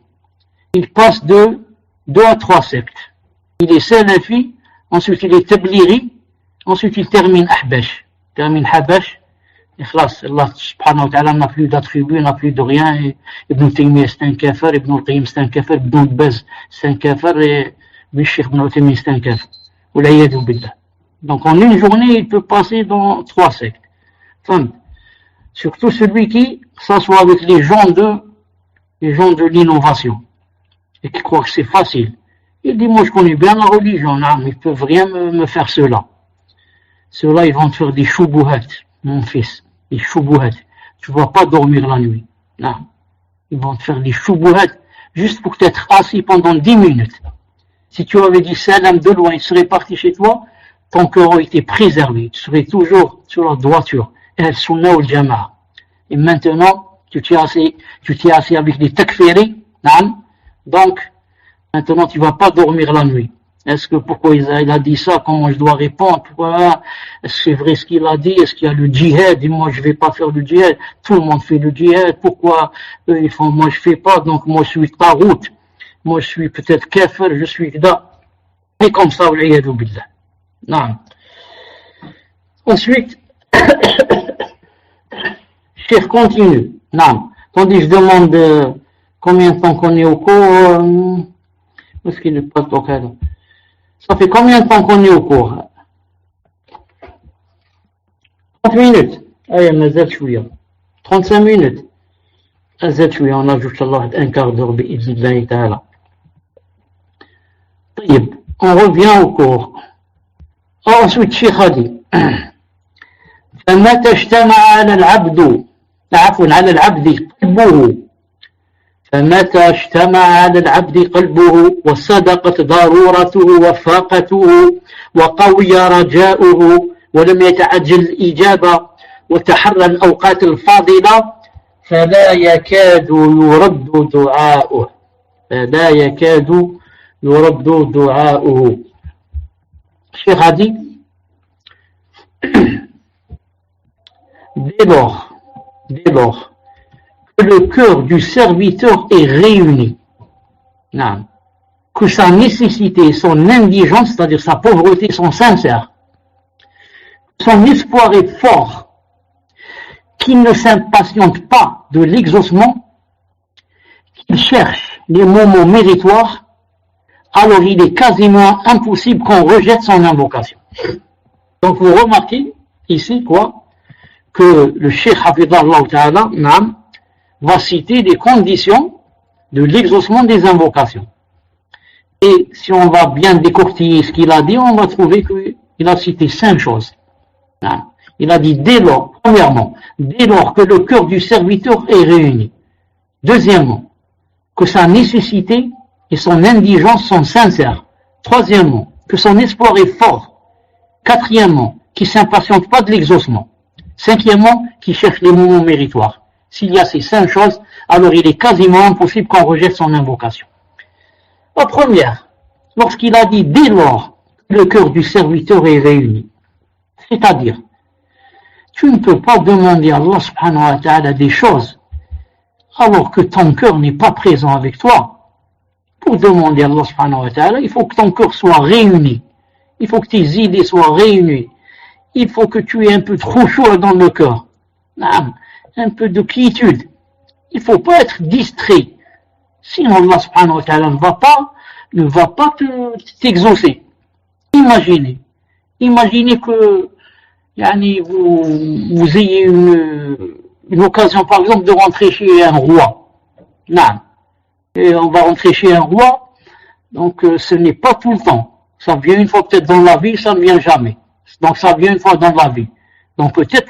ils passent de 2 à 3 sectes. Il est salafi, ensuite il est tabliri, ensuite il termine ahbash. Et khlas, Allah subhanahu wa ta'ala n'a plus d'attributs, n'a plus de rien. Et Ibn Taymiyyah c'est un kafir, Ibn al-Qayyim c'est un kafir, Ibn al-Baz c'est un kafir, et Cheikh Ibn Uthaymin c'est un kafir. Donc en une journée, il peut passer dans 3 sectes. Surtout celui qui s'assoit avec les gens de l'innovation et qui croit que c'est facile. Il dit, moi je connais bien la religion, mais ils peuvent rien me faire cela. Ceux-là, ils vont te faire des choubouhat, mon fils, des choubouhat. Tu ne vas pas dormir la nuit. Non. Ils vont te faire des choubouhat juste pour t'être assis pendant 10 minutes. Si tu avais dit salam de loin, il serait parti chez toi, ton cœur aurait été préservé. Tu serais toujours sur la droiture. El Sunna ou le Jama'a. Et maintenant, tu t'es assis avec des takfiri, donc, maintenant tu ne vas pas dormir la nuit. Est-ce que pourquoi il a dit ça? Comment je dois répondre? Pourquoi? Est-ce que c'est vrai ce qu'il a dit? Est-ce qu'il y a le djihad? Et moi je ne vais pas faire le djihad. Tout le monde fait le djihad. Pourquoi eux ils font? Moi je ne fais pas. Donc moi je suis tarout. Moi je suis peut-être kafir. Je suis kda. Et comme ça, wal'iyadu billah. Non. Ensuite, Cheikh continue. Non. Tandis je demande combien de temps qu'on est au cours. Où est-ce qu'il est pas au cadre? Ça fait combien de temps qu'on est au cours? 30 minutes. Allez, مازال شوية. 35 minutes. مازال شوية. On ajoute Allah un quart d'heure بإذن الله تعالى. طيب. On revient au cours. Ensuite, Cheikh a dit فمتى اجتمع على العبد على العبد قلبه فمتى اجتمع على العبد قلبه وصدقت ضرورته وفاقته وقوي رجاؤه ولم يتعجل الإجابة وتحرى الأوقات الفاضلة فلا يكاد يرد دعاؤه فلا يكاد يرد دعاؤه. Cheikh a dit dès lors que le cœur du serviteur est réuni, que sa nécessité, son indigence, c'est-à-dire sa pauvreté sont sincères, son espoir est fort, qu'il ne s'impatiente pas de l'exaucement, qu'il cherche les moments méritoires, alors il est quasiment impossible qu'on rejette son invocation. Donc vous remarquez ici quoi? Que le Cheikh Hafidhallah Ta'ala va citer les conditions de l'exaucement des invocations. Et si on va bien décortiquer ce qu'il a dit, on va trouver qu'il a cité 5 choses. Il a dit dès lors, premièrement, dès lors que le cœur du serviteur est réuni. Deuxièmement, que sa nécessité et son indigence sont sincères. Troisièmement, que son espoir est fort. Quatrièmement, qu'il ne s'impatiente pas de l'exaucement. Cinquièmement, qu'il cherche les moments méritoires. S'il y a ces 5 choses, alors il est quasiment impossible qu'on rejette son invocation. La première, lorsqu'il a dit dès lors que le cœur du serviteur est réuni, c'est-à-dire, tu ne peux pas demander à Allah subhanahu wa ta'ala des choses alors que ton cœur n'est pas présent avec toi. Pour demander à Allah subhanahu wa ta'ala, il faut que ton cœur soit réuni. Il faut que tes idées soient réunies. Il faut que tu aies un peu trop chaud dans le cœur. Un peu de quiétude. Il ne faut pas être distrait. Sinon Allah subhanahu wa ta'ala ne va pas t'exaucer. Imaginez que vous ayez une occasion par exemple de rentrer chez un roi. Et on va rentrer chez un roi, donc ce n'est pas tout le temps. Ça vient une fois peut-être dans la vie, ça ne vient jamais. Donc ça vient une fois dans la vie. Donc peut-être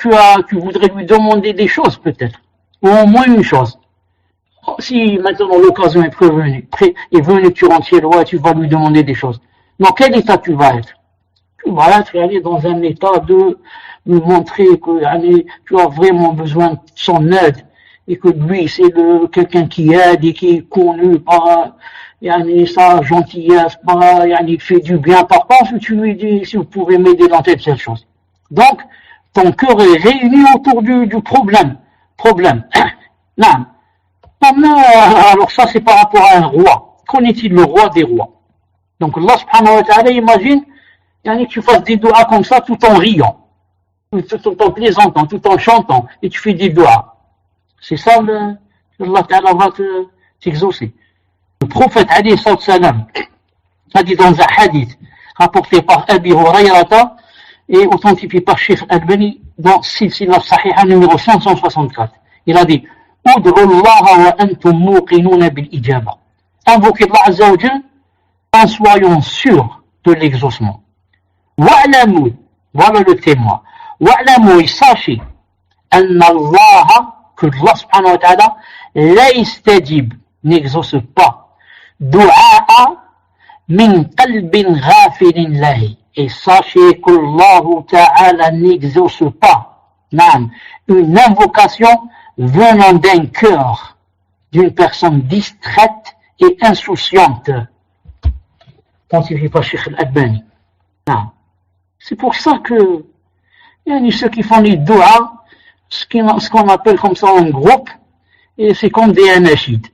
tu voudrais lui demander des choses peut-être, ou au moins une chose. Si maintenant l'occasion est venue, tu rentres chez le roi et tu vas lui demander des choses. Dans quel état tu vas être? Tu vas être dans un état de lui montrer que tu as vraiment besoin de son aide. Et que lui, c'est quelqu'un qui aide et qui est connu par sa gentillesse, il fait du bien. Par contre, tu lui dis, si vous pouvez m'aider dans telle chose. Donc, ton cœur est réuni autour du problème. Non. Alors ça, c'est par rapport à un roi. Connaît-il le roi des rois? Donc, Allah subhanahu wa ta'ala, imagine, que tu fasses des doigts comme ça tout en riant, tout en plaisantant, tout en chantant, et tu fais des doigts. C'est ça, Allah Ta'ala va t'exaucer. Le prophète alayhi salam a dit dans un hadith rapporté par Abi Hurayrata et authentifié par Cheikh Albani dans Silsila Sahiha numéro 564. Il a dit Ud'u Allah wa antum muqinuna bil ijaba. Invoquez Allah Azza wa Jal en soyons sûrs de l'exaucement. Wa'lamu, voilà le témoin. Wa'lamu, sachez, anna Allah, que Allah subhanahu wa ta'ala, la istajib, n'exauce pas, du'a min qalbin ghafilin lahi. Et sachez que Allah ta'ala n'exauce pas, une invocation venant d'un cœur d'une personne distraite et insouciante. Pontifie pas Cheikh Al-Albani. C'est pour ça que ceux qui font les doigts, ce qu'on appelle comme ça un groupe, et c'est comme des anachides.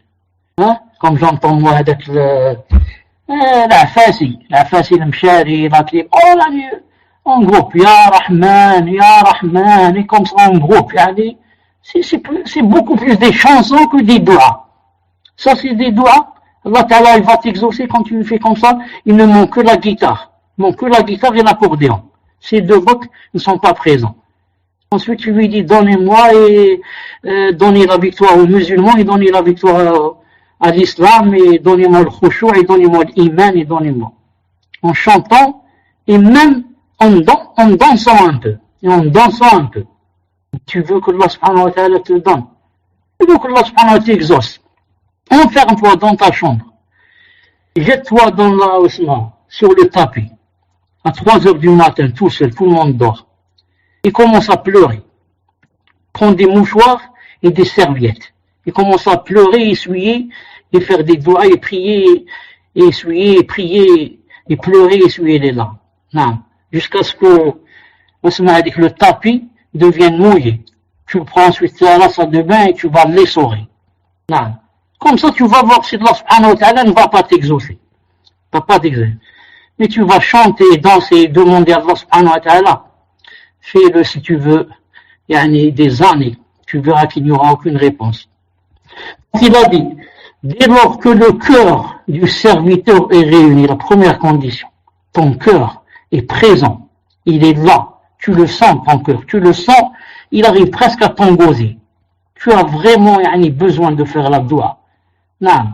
Comme j'entends moi avec la Fassi le Mchari, la clip, oh là, En groupe, Ya Rahman, et comme ça en groupe. C'est beaucoup plus des chansons que des doigts. Ça, c'est des doigts. Allah Ta'ala, il va t'exaucer quand tu le fais comme ça. Il ne manque que la guitare. Il manque que la guitare et l'accordéon. Ces deux votes ne sont pas présents. Ensuite, tu lui dis, donnez-moi et donnez la victoire aux musulmans et donnez la victoire à l'islam et donnez-moi le khushu' et donnez-moi l'iman et donnez-moi. En chantant et même en dansant un peu. Et en dansant un peu. Tu veux que Allah subhanahu wa ta'ala te donne. Tu veux que Allah subhanahu wa ta'ala t'exauce. Enferme-toi dans ta chambre. Jette-toi dans sur le tapis. À 3 heures du matin, tout seul, tout le monde dort. Il commence à pleurer. Prends des mouchoirs et des serviettes. Il commence à pleurer, essuyer, et faire des doigts, et prier, et essuyer, et prier, et pleurer, et essuyer les larmes. Non. Jusqu'à ce que le tapis devienne mouillé. Tu prends ensuite la salle de bain et tu vas l'essorer. Non. Comme ça, tu vas voir si Allah subhanahu wa ta'ala ne va pas t'exaucer. Va pas t'exaucer. Mais tu vas chanter, danser, et demander à Allah subhanahu wa ta'ala. Fais-le si tu veux, des années. Tu verras qu'il n'y aura aucune réponse. Il a dit, dès lors que le cœur du serviteur est réuni, la première condition, ton cœur est présent, il est là, tu le sens ton cœur, tu le sens, il arrive presque à t'engoser. Tu as vraiment besoin de faire la doua. Non.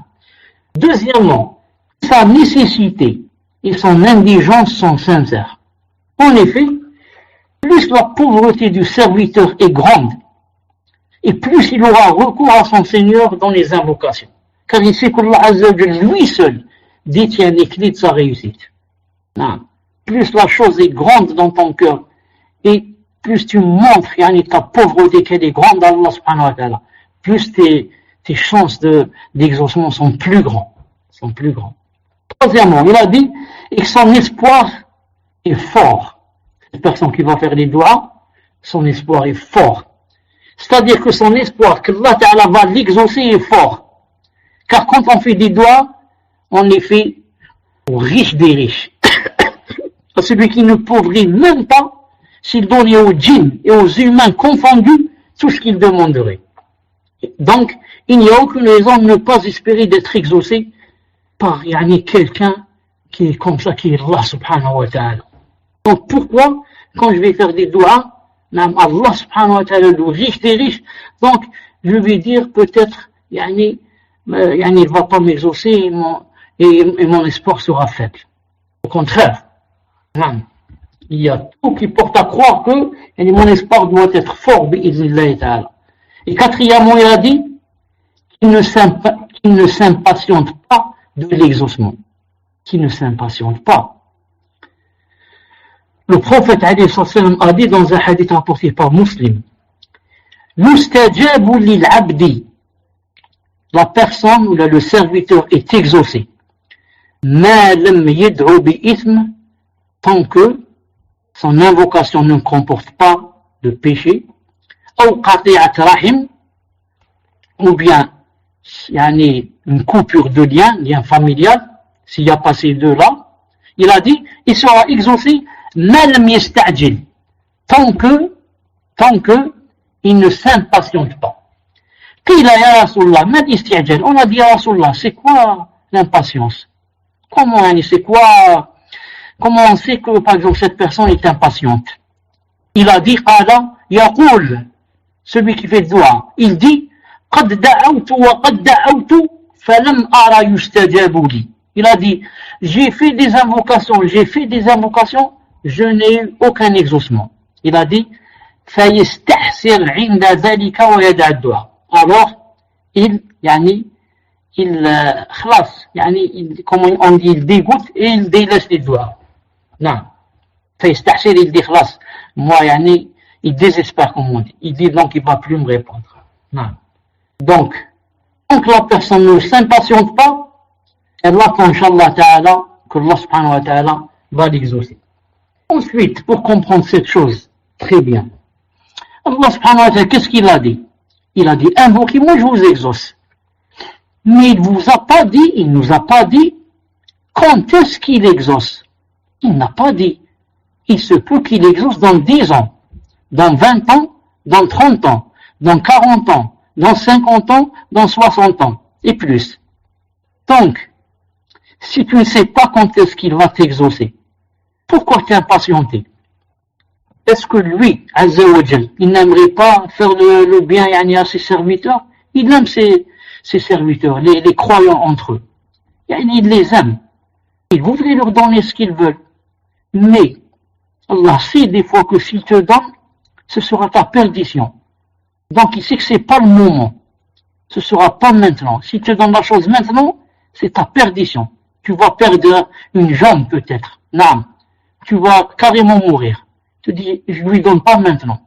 Deuxièmement, sa nécessité et son indigence sont sincères. En effet, plus la pauvreté du serviteur est grande, et plus il aura recours à son Seigneur dans les invocations. Car il sait qu'Allah Azza wa Jalla, lui seul, détient les clés de sa réussite. Non. Plus la chose est grande dans ton cœur, et plus tu montres ta pauvreté qu'elle est grande à Allah subhanahu wa ta'ala, plus tes chances d'exaucement sont plus grands. Troisièmement, il a dit, et que son espoir est fort. Cette personne qui va faire les doigts, son espoir est fort. C'est-à-dire que son espoir que Allah Ta'ala va l'exaucer est fort. Car quand on fait des doigts, on les fait aux riches des riches. À celui qui ne pauvrit même pas s'il donnait aux djinns et aux humains confondus tout ce qu'il demanderait. Donc, il n'y a aucune raison de ne pas espérer d'être exaucé par quelqu'un qui est comme ça, qui est Allah subhanahu wa ta'ala. Donc pourquoi, quand je vais faire des doigts, Allah subhanahu wa ta'ala, le riche des riches, donc je vais dire peut-être, il ne va pas m'exaucer et mon espoir sera faible. Au contraire, il y a tout qui porte à croire que mon espoir doit être fort, bi'idhnillahi ta'ala. Et quatrièmement, il a dit qu'il ne s'impatiente pas de l'exaucement. Qu'il ne s'impatiente pas. Le prophète a dit dans un hadith rapporté par Muslim, Mustajabu lil abdi, la personne ou le serviteur est exaucé. Ma lam yad'u bi ithm, tant que son invocation ne comporte pas de péché, ou qati'at rahim, ou bien une coupure de lien familial, s'il y a pas ces deux-là, il a dit, il sera exaucé lam yasta'jil, tant que il ne s'impatiente pas. Qila ya Rasulullah, ma isti'jal, on a dit ya Rasulullah, c'est quoi l'impatience? Comment on sait que, par exemple, cette personne est impatiente? Il a dit, qala yaqul, celui qui fait doua, il dit, qad da'awtu wa qad da'awtu, falam ara yustajabu li. Il a dit, j'ai fait des invocations, je n'ai eu aucun exaucement. Il a dit, فَيَسْتَحْسِرْ عِنْدَ ذَلِكَ وَيَدَعَ الدُّعَى. Alors, il comment on dit, il dégoûte et il délaisse les doigts. Non. فَيَسْتَحْسِرْ, il dit, خلاص. Moi, il désespère, comme on dit. Il dit, donc, il ne va plus me répondre. Non. Donc, tant que la personne ne s'impatiente pas, Allah, qu'Inch'Allah Ta'ala, que Allah subhanahu wa ta'ala va l'exaucer. Ensuite, pour comprendre cette chose très bien, Allah subhanahu wa ta'ala, qu'est-ce qu'il a dit? Il a dit, invoquez-moi, je vous exauce. Mais il nous a pas dit quand est-ce qu'il exauce. Il n'a pas dit. il se peut qu'il exauce dans 10 ans, dans 20 ans, dans 30 ans, dans 40 ans, dans 50 ans, dans 60 ans, et plus. Donc, si tu ne sais pas quand est-ce qu'il va t'exaucer, pourquoi t'impatienter? Est-ce que lui, Azza wa Jal, il n'aimerait pas faire le bien à ses serviteurs? Il aime ses serviteurs, les croyants entre eux. Il les aime. Il voudrait leur donner ce qu'ils veulent. Mais, Allah sait des fois que s'il te donne, ce sera ta perdition. Donc il sait que c'est pas le moment. Ce sera pas maintenant. S'il te donne la chose maintenant, c'est ta perdition. Tu vas perdre une jambe peut-être. Non. Tu vas carrément mourir. Tu dis, je lui donne pas maintenant.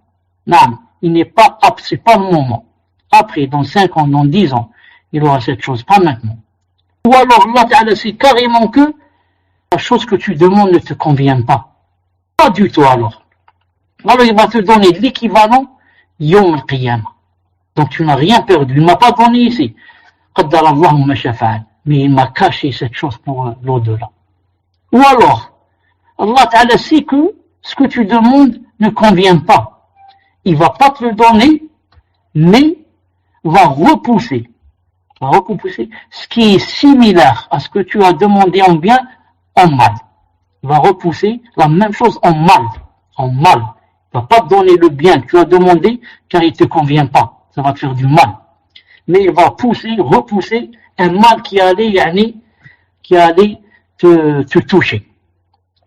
Non. Il n'est pas apte, c'est pas le moment. Après, dans 5 ans, dans 10 ans, il aura cette chose, pas maintenant. Ou alors, Allah Ta'ala sait carrément que la chose que tu demandes ne te convient pas. Pas du tout alors. Alors il va te donner l'équivalent Yawm al-Qiyamah. Donc tu n'as rien perdu. Il ne m'a pas donné ici. Qaddar Allahu ma shafa'al. Mais il m'a caché cette chose pour l'au-delà. Ou alors, Allah Ta'ala sait que ce que tu demandes ne convient pas. Il ne va pas te le donner, mais va repousser ce qui est similaire à ce que tu as demandé en bien, en mal. Il va repousser la même chose en mal. En mal. Il ne va pas te donner le bien que tu as demandé car il ne te convient pas. Ça va te faire du mal. Mais il va repousser un mal qui allait te toucher.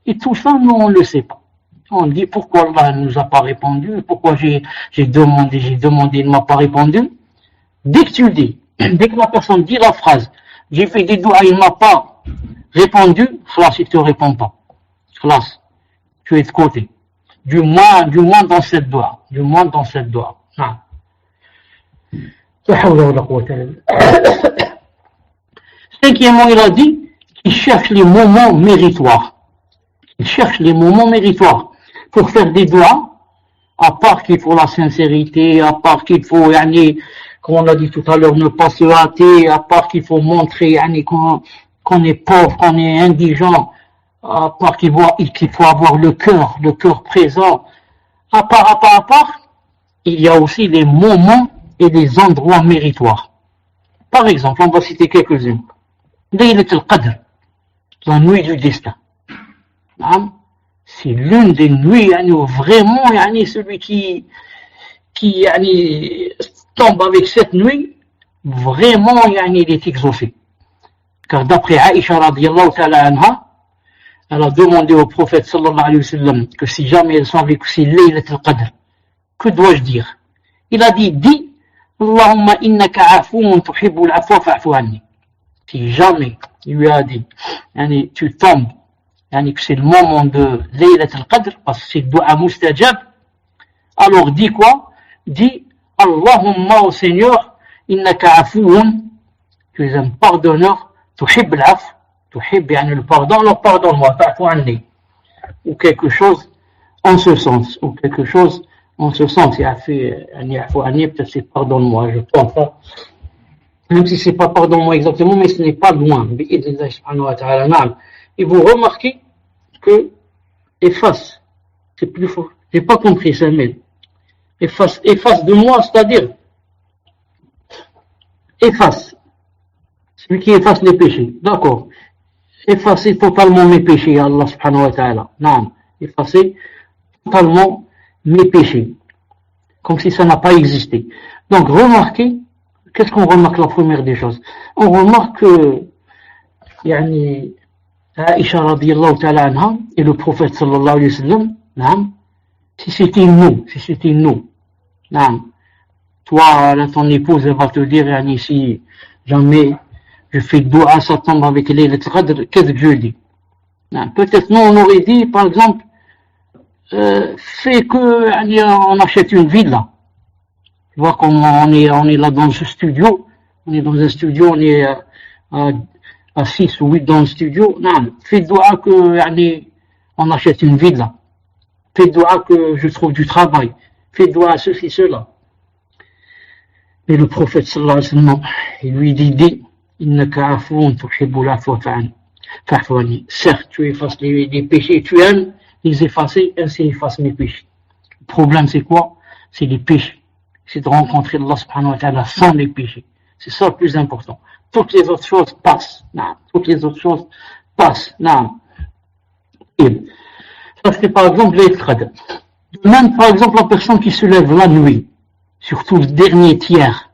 Et tout ça, nous, on ne le sait pas. On dit pourquoi Allah ne nous a pas répondu, pourquoi j'ai demandé, il ne m'a pas répondu. Dès que tu le dis, dès que la personne dit la phrase, j'ai fait des doigts, il ne m'a pas répondu, khlas, il ne te répond pas. Khlas, tu es de côté. Du moins dans cette doigt. Ah. Cinquièmement, il a dit qu'il cherche les moments méritoires. Il cherche les moments méritoires pour faire des doigts, à part qu'il faut la sincérité, à part qu'il faut, comme on l'a dit tout à l'heure, ne pas se hâter, à part qu'il faut montrer qu'on est pauvre, qu'on est indigent, à part qu'il faut avoir le cœur présent, à part, il y a aussi les moments et les endroits méritoires. Par exemple, on va citer quelques-unes. Laylat al-Qadr, la nuit du destin. C'est l'une des nuits où vraiment celui qui tombe avec cette nuit, vraiment il est exaucé. Car d'après Aïcha radiyallahu ta'ala anha, elle a demandé au prophète sallallahu alayhi wa sallam que si jamais elle savait que c'est Laylat al-Qadr, que dois-je dire? Il a dit, dis Allahumma innaka afoun tuhibbul afwa fa'fu anni. Si jamais il lui a dit, tu tombes, que c'est le moment de Laylat al-Qadr, parce que c'est le dua mustajab, alors dis quoi? Dis Allahumma au Seigneur, innaka afoun, tu es un pardonneur, tuhib l'af, tuhib le pardon, alors pardonne-moi, fa'fu anni. Ou quelque chose en ce sens, il a fait peut-être c'est pardonne-moi, je pense pas. Même si c'est pas pardonne-moi exactement, mais ce n'est pas loin. Et vous remarquez que efface, c'est plus fort. J'ai pas compris ça, mais efface de moi, c'est-à-dire efface. Celui qui efface les péchés. D'accord. Effacer totalement mes péchés, Allah subhanahu wa ta'ala. Non. Effacer totalement mes péchés. Comme si ça n'a pas existé. Donc, remarquez, qu'est-ce qu'on remarque la première des choses? On remarque que, Aïcha radiyallahu ta'ala anha et le prophète sallallahu alayhi wa sallam, si c'était nous, toi, là, ton épouse, elle va te dire, si jamais je fais doua, ça tombe avec les lettres, qu'est-ce que je dis? Peut-être nous, on aurait dit, par exemple, fait que on achète une villa. Tu vois comment on est là dans ce studio, on est dans un studio, on est à 6 ou 8 dans le studio. Non, fais doua que on achète une villa. Fais doua que je trouve du travail. Fais doua ceci, cela. Et le prophète sallallahu alayhi wa sallam, il lui dit innaka afoun tuhibbul afwa fa'fu anni. Certes, tu effaces les péchés, tu aimes les effacer, ainsi efface mes péchés. Le problème c'est quoi? C'est les péchés. C'est de rencontrer Allah subhanahu wa ta'ala sans les péchés. C'est ça le plus important. Toutes les autres choses passent. Non. Toutes les autres choses passent. Non. Et ça c'est par exemple les qadr. Même par exemple la personne qui se lève la nuit, surtout le dernier tiers.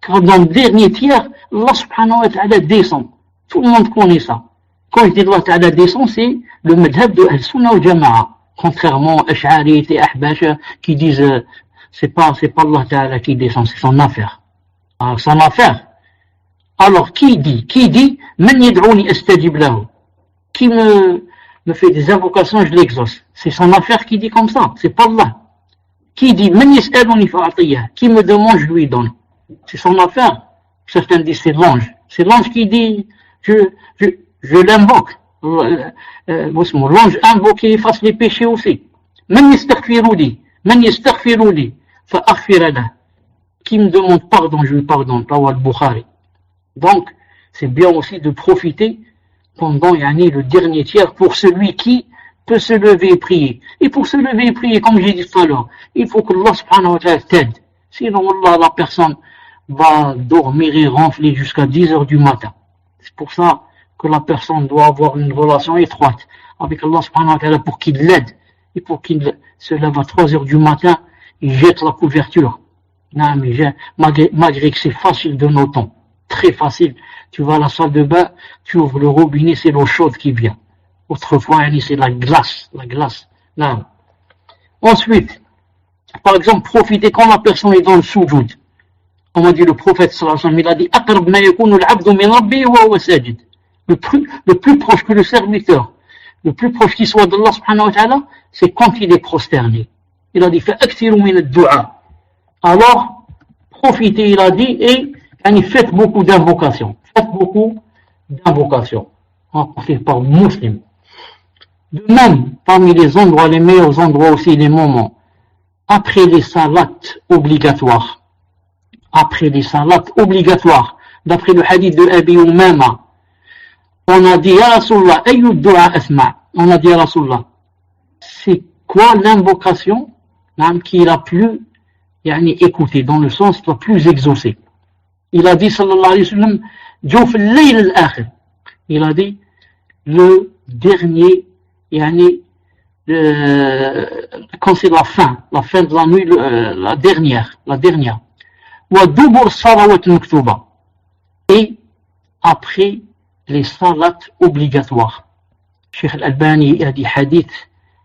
Car dans le dernier tiers, Allah subhanahu wa ta'ala descend. Tout le monde connaît ça. Quand je dis Allah ta'ala descend, c'est le madhab de Al-Sunnah au Jama'a. Contrairement à Ash'ari et Ahbasha qui disent c'est pas Allah ta'ala qui descend, c'est son affaire. Alors, son affaire. Alors, qui dit, Man yad'ouni astajib lahu. Qui me fait des invocations, je l'exauce. C'est son affaire qui dit comme ça, c'est pas Allah. Qui dit, Man yas'aluni fa'atiyah. Qui me demande, je lui donne. C'est son affaire. Certains disent, c'est l'ange. C'est l'ange qui dit, je l'invoque. L'ange invoque et efface les péchés aussi. Man yastaghfiruni. Man yastaghfiruni. Fa'aghfir lah. Qui me demande pardon, je lui pardonne. Rawal Bukhari. Donc, c'est bien aussi de profiter pendant le dernier tiers pour celui qui peut se lever et prier. Et pour se lever et prier, comme j'ai dit tout à l'heure, il faut que Allah subhanahu wa ta'ala t'aide. Sinon, Allah, la personne va dormir et ronfler jusqu'à 10 heures du matin. C'est pour ça que la personne doit avoir une relation étroite avec Allah subhanahu wa ta'ala pour qu'il l'aide. Et pour qu'il se lève à 3 heures du matin, il jette la couverture. Non, mais malgré que c'est facile de nos temps, très facile. Tu vas à la salle de bain, tu ouvres le robinet, c'est l'eau chaude qui vient. Autrefois, c'est la glace. Non. Ensuite, par exemple, profiter quand la personne est dans le soujoud. On m'a dit le prophète sallallahu alayhi wa sallam, il a dit aqrab ma yakunu al-'abdu min rabbihi wa huwa sajid. Le plus proche que le serviteur, le plus proche qu'il soit d'Allah subhanahu wa ta'ala, c'est quand il est prosterné. Il a dit fa'akthiru min ad-du'a. Alors, profitez, il a dit, et faites beaucoup d'invocations. Faites beaucoup d'invocations. Rapporté par Muslim. De même, parmi les endroits, les meilleurs endroits aussi, les moments, après les salats obligatoires. Après les salats obligatoires. D'après le hadith de Abi Umama, on a dit, Ya Rasulallah, ayu du'a asma'. On a dit, Ya Rasulallah, c'est quoi l'invocation qui est la plus écoutée, dans le sens la plus exaucée? Il a dit, sallallahu alayhi wa sallam, Jouf al-layl al-akhir. Il a dit, le dernier, quand c'est la fin de la nuit, la dernière. Wa dubur salawat maktuba. Et après les salats obligatoires. Cheikh Al-Albani a dit hadith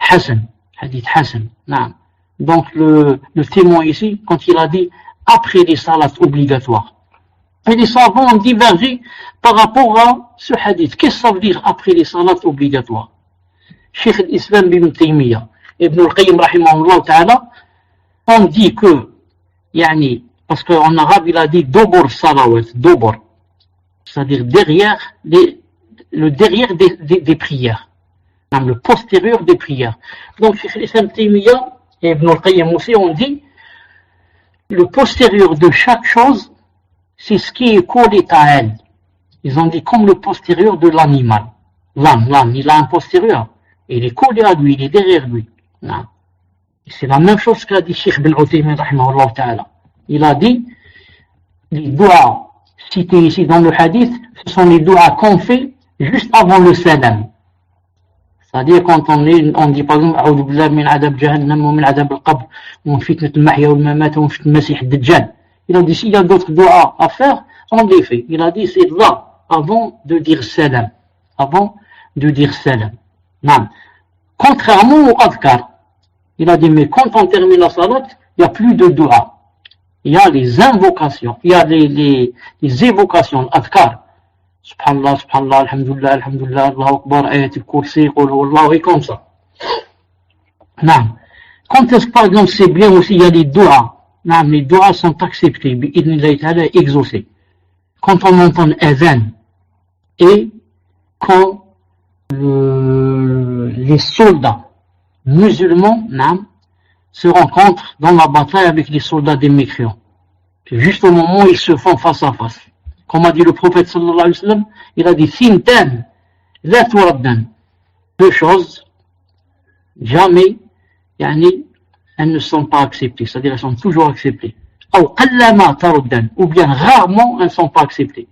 Hassan. Non. Donc le témoin ici, quand il a dit après les salats obligatoires. Et les savants ont divergé par rapport à ce hadith. Qu'est-ce que ça veut dire après les salats obligatoires? Cheikh al-Islam ibn Taymiyyah, Ibn al-Qayyim rahimahullah ta'ala, on dit que, parce qu'en arabe il a dit dobor salawat, dobor, c'est-à-dire le derrière des prières, le postérieur des prières. Donc Cheikh al-Islam Taymiyyah et Ibn al-Qayyim aussi ont dit le postérieur de chaque chose, c'est ce qui est collé à elle. Ils ont dit comme le postérieur de l'animal. L'âne, il a un postérieur. Il est collé à lui, il est derrière lui. Non. C'est la même chose qu'a dit Cheikh Ibn Uthaymin rahimahullah ta'ala. Il a dit, les doigts cités ici dans le hadith, ce sont les doigts qu'on fait juste avant le salam. C'est-à-dire quand on dit par exemple, A'udhu billahi min adab jahannam wa min adab al-qabr, ou fitnat al-mahya wal mamat wa fitnat al-masih ad-dajjal. Il a dit, s'il y a d'autres doigts à faire, on les fait. Il a dit, c'est là, avant de dire salam. Non. Contrairement au adhkar, il a dit, mais quand on termine la salat, il n'y a plus de doigts. Il y a les invocations, il y a les évocations, l'adhkar. Subhanallah, subhanallah, alhamdulillah, alhamdulillah, Allahu akbar, ayat al-kursi, qul huwallahu, et comme ça. Non. Quand est-ce, par exemple, c'est bien aussi, il y a les doigts. Non, les doigts sont acceptés, exaucés. Quand on entend adhan et quand les soldats musulmans se rencontrent dans la bataille avec les soldats des mécréants. C'est juste au moment où ils se font face à face. Comme a dit le prophète sallallahu alayhi wa sallam, il a dit Sintan, la turaddan. Deux choses, jamais, يعني, elles ne sont pas acceptées, c'est-à-dire elles sont toujours acceptées. Ou bien rarement elles ne sont pas acceptées.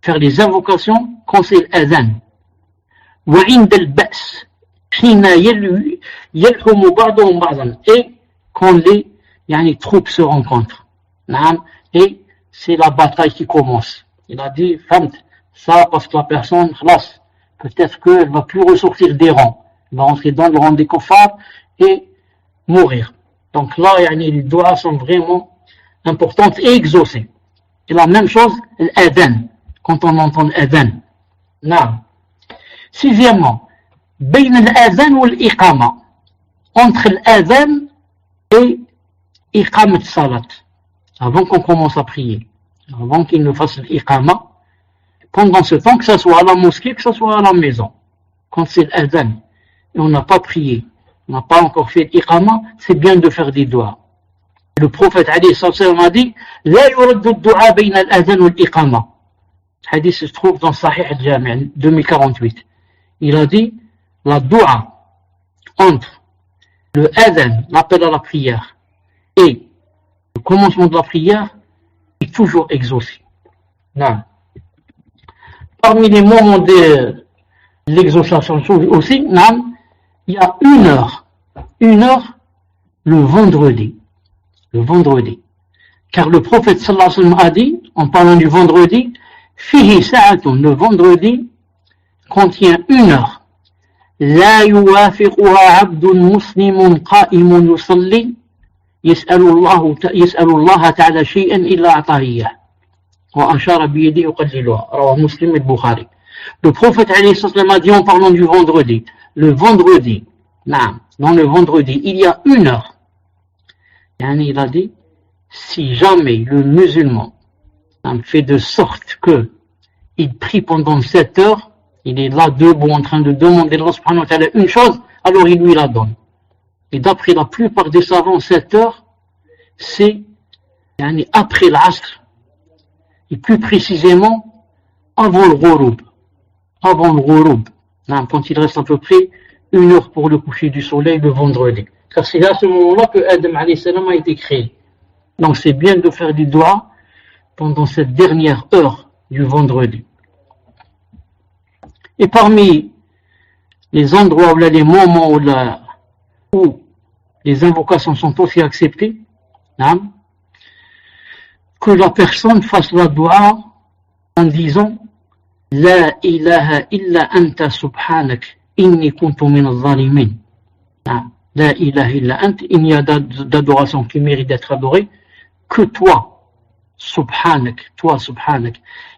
Faire les invocations quand c'est l'adhan. Et quand les troupes se rencontrent. Et c'est la bataille qui commence. Il a dit, ça parce que la personne, peut-être qu'elle ne va plus ressortir des rangs. Elle va rentrer dans le rang des kuffars et mourir. Donc là, les doigts sont vraiment importantes et exaucées. Et la même chose, l'adhan, quand on entend l'adhan. Sixièmement, بين الأذان والإقامة, entre l'adhan et إقامة الصلاة, avant qu'on commence à prier, avant qu'il ne fasse l'Iqama, pendant ce temps, que ce soit à la mosquée, que ce soit à la maison, quand c'est l'adhan, et on n'a pas prié, on n'a pas encore fait l'Iqama, c'est bien de faire des doigts. Le prophète alayhi sallam a dit, لا يرد الدعاء بين الأذان والإقامة. Ce hadith se trouve dans Sahih al-Jami' 2048. Il a dit, la dua entre le adhan, l'appel à la prière, et le commencement de la prière est toujours exaucé. Non. Parmi les moments de l'exaucation aussi, non, il y a une heure le vendredi. Car le prophète sallallahu alayhi wa sallam a dit, en parlant du vendredi, fihi sa'atun, le vendredi contient une heure. لا يوافقها عبد مسلم قائم يصلي يسأل الله تعالى شيئا إلا أعطاه إياه وأشار بيده يقللها رواه مسلم البخاري. Le prophète alayhi sallam a dit en parlant du vendredi, dans le vendredi il y a une heure, il a dit, si jamais le musulman fait de sorte que il prie pendant 7 heures, il est là debout en train de demander à Allah subhanahu wa ta'ala une chose, alors il lui la donne. Et d'après la plupart des savants, 7 heures, c'est après l'asr, et plus précisément avant le ghurub. Quand il reste à peu près 1 heure pour le coucher du soleil le vendredi. Car c'est à ce moment-là que Adam alayhi salam a été créé. Donc c'est bien de faire du dua pendant cette dernière heure du vendredi. Et parmi les endroits, les moments où les invocations sont aussi acceptées, que la personne fasse la dua en disant La ilaha illa anta subhanak inni kuntu min al-zalimin. La ilaha illa anta, il n'y a d'adoration qui mérite d'être adorée que toi, subhanak,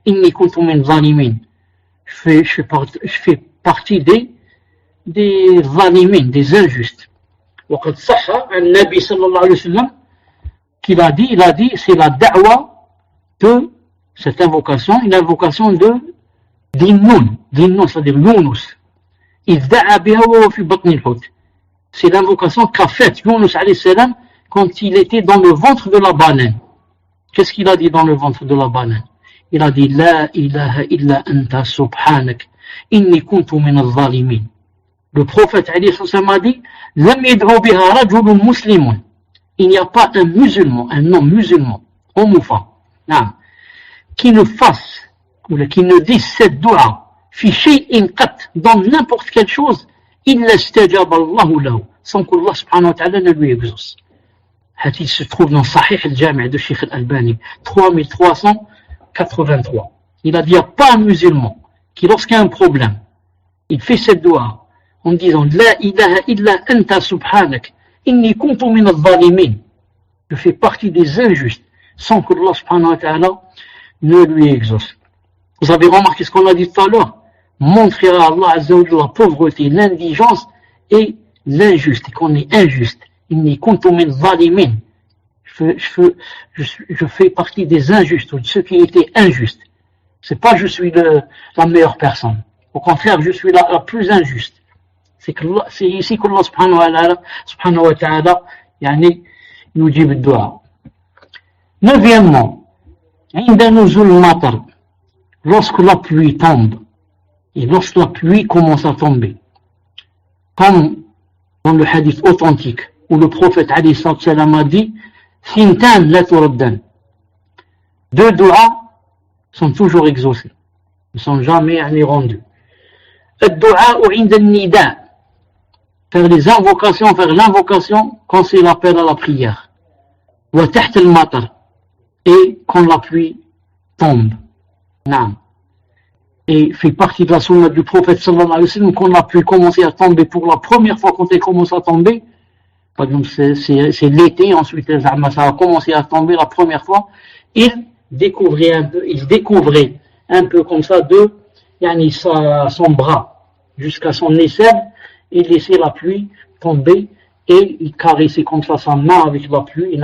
inni kuntu min al-zalimin. Je fais partie des zalimin, des injustes. وقد صح عن النبي صلى الله عليه وسلم qu'il a dit, c'est la da'wa de cette invocation, une invocation de Dinnun, c'est-à-dire Yunus. Il da'a biha wa fi batni al-hut. C'est l'invocation qu'a faite Yunus alayhi salam quand il était dans le ventre de la baleine. Qu'est-ce qu'il a dit dans le ventre de la baleine? Il a dit La ilaha illa anta subhanak inni kuntu min al-zalimin. Le prophète alayhi salam a dit Lam yad'u biha rajulun muslimun. Il n'y a pas un musulman, un non-musulman, homophobe, qui ne fasse, ou qui ne dise cette dua, fi shay'in qat, dans n'importe quelle chose, illa istajaba Allahu lahu, sans qu'Allah subhanahu wa ta'ala ne lui exauce. Hadith se trouve dans Sahih al-Jami' de Sheikh al-Albani, 3383. Il a dit, il n'y a pas un musulman qui, lorsqu'il y a un problème, il fait cette dua, en disant, La ilaha illa anta subhanak, Inni kuntu min al-zalimin. Je fais partie des injustes, sans que Allah subhanahu wa ta'ala ne lui exauce. Vous avez remarqué ce qu'on a dit tout à l'heure? Montrer à Allah azza wa jalla la pauvreté, l'indigence et l'injuste, et qu'on est injuste. Inni kuntu min al-zalimin. Je fais partie des injustes, ou de ceux qui étaient injustes. C'est pas je suis la meilleure personne. Au contraire, je suis la plus injuste. C'est ici qu'Allah subhanahu wa ta'ala nous dit le dua. Neuvièmement, lorsque la pluie tombe, et lorsque la pluie commence à tomber, comme dans le hadith authentique, où le prophète alayhi salam a dit Thintan la turaddan. Deux doigts sont toujours exaucés, ne sont jamais rendus. Ad-du'a inda al-nida, faire les invocations, faire l'invocation quand c'est l'appel à la prière. Wa taht al-matar, et quand la pluie tombe. Naam. Et fait partie de la sunna du prophète sallallahu alayhi wa sallam, quand la pluie commençait à tomber pour la première fois, quand elle commence à tomber, par exemple c'est l'été, ensuite ça a commencé à tomber la première fois, il découvrait un peu comme ça son bras jusqu'à son aisselle, il laissait la pluie tomber et il caressait comme ça sa main avec la pluie,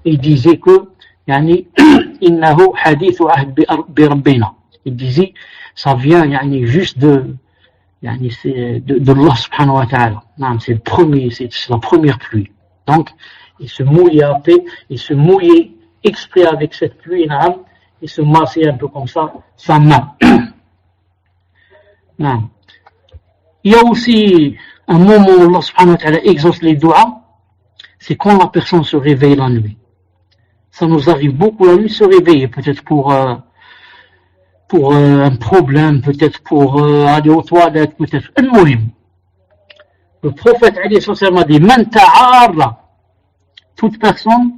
il disait que innahu hadithu ahd bi rabbina, il disait ça vient juste de Allah subhanahu wa ta'ala. C'est la première pluie. Donc, il se mouillait exprès avec cette pluie, il se massait un peu comme ça, sa main. Il y a aussi un moment où Allah subhanahu wa ta'ala exauce les doigts, c'est quand la personne se réveille la nuit. Ça nous arrive beaucoup la nuit, se réveiller, peut-être pour un problème, peut-être pour aller aux toilettes, peut-être. Le prophète alayhi salam a dit Man ta'arra, toute personne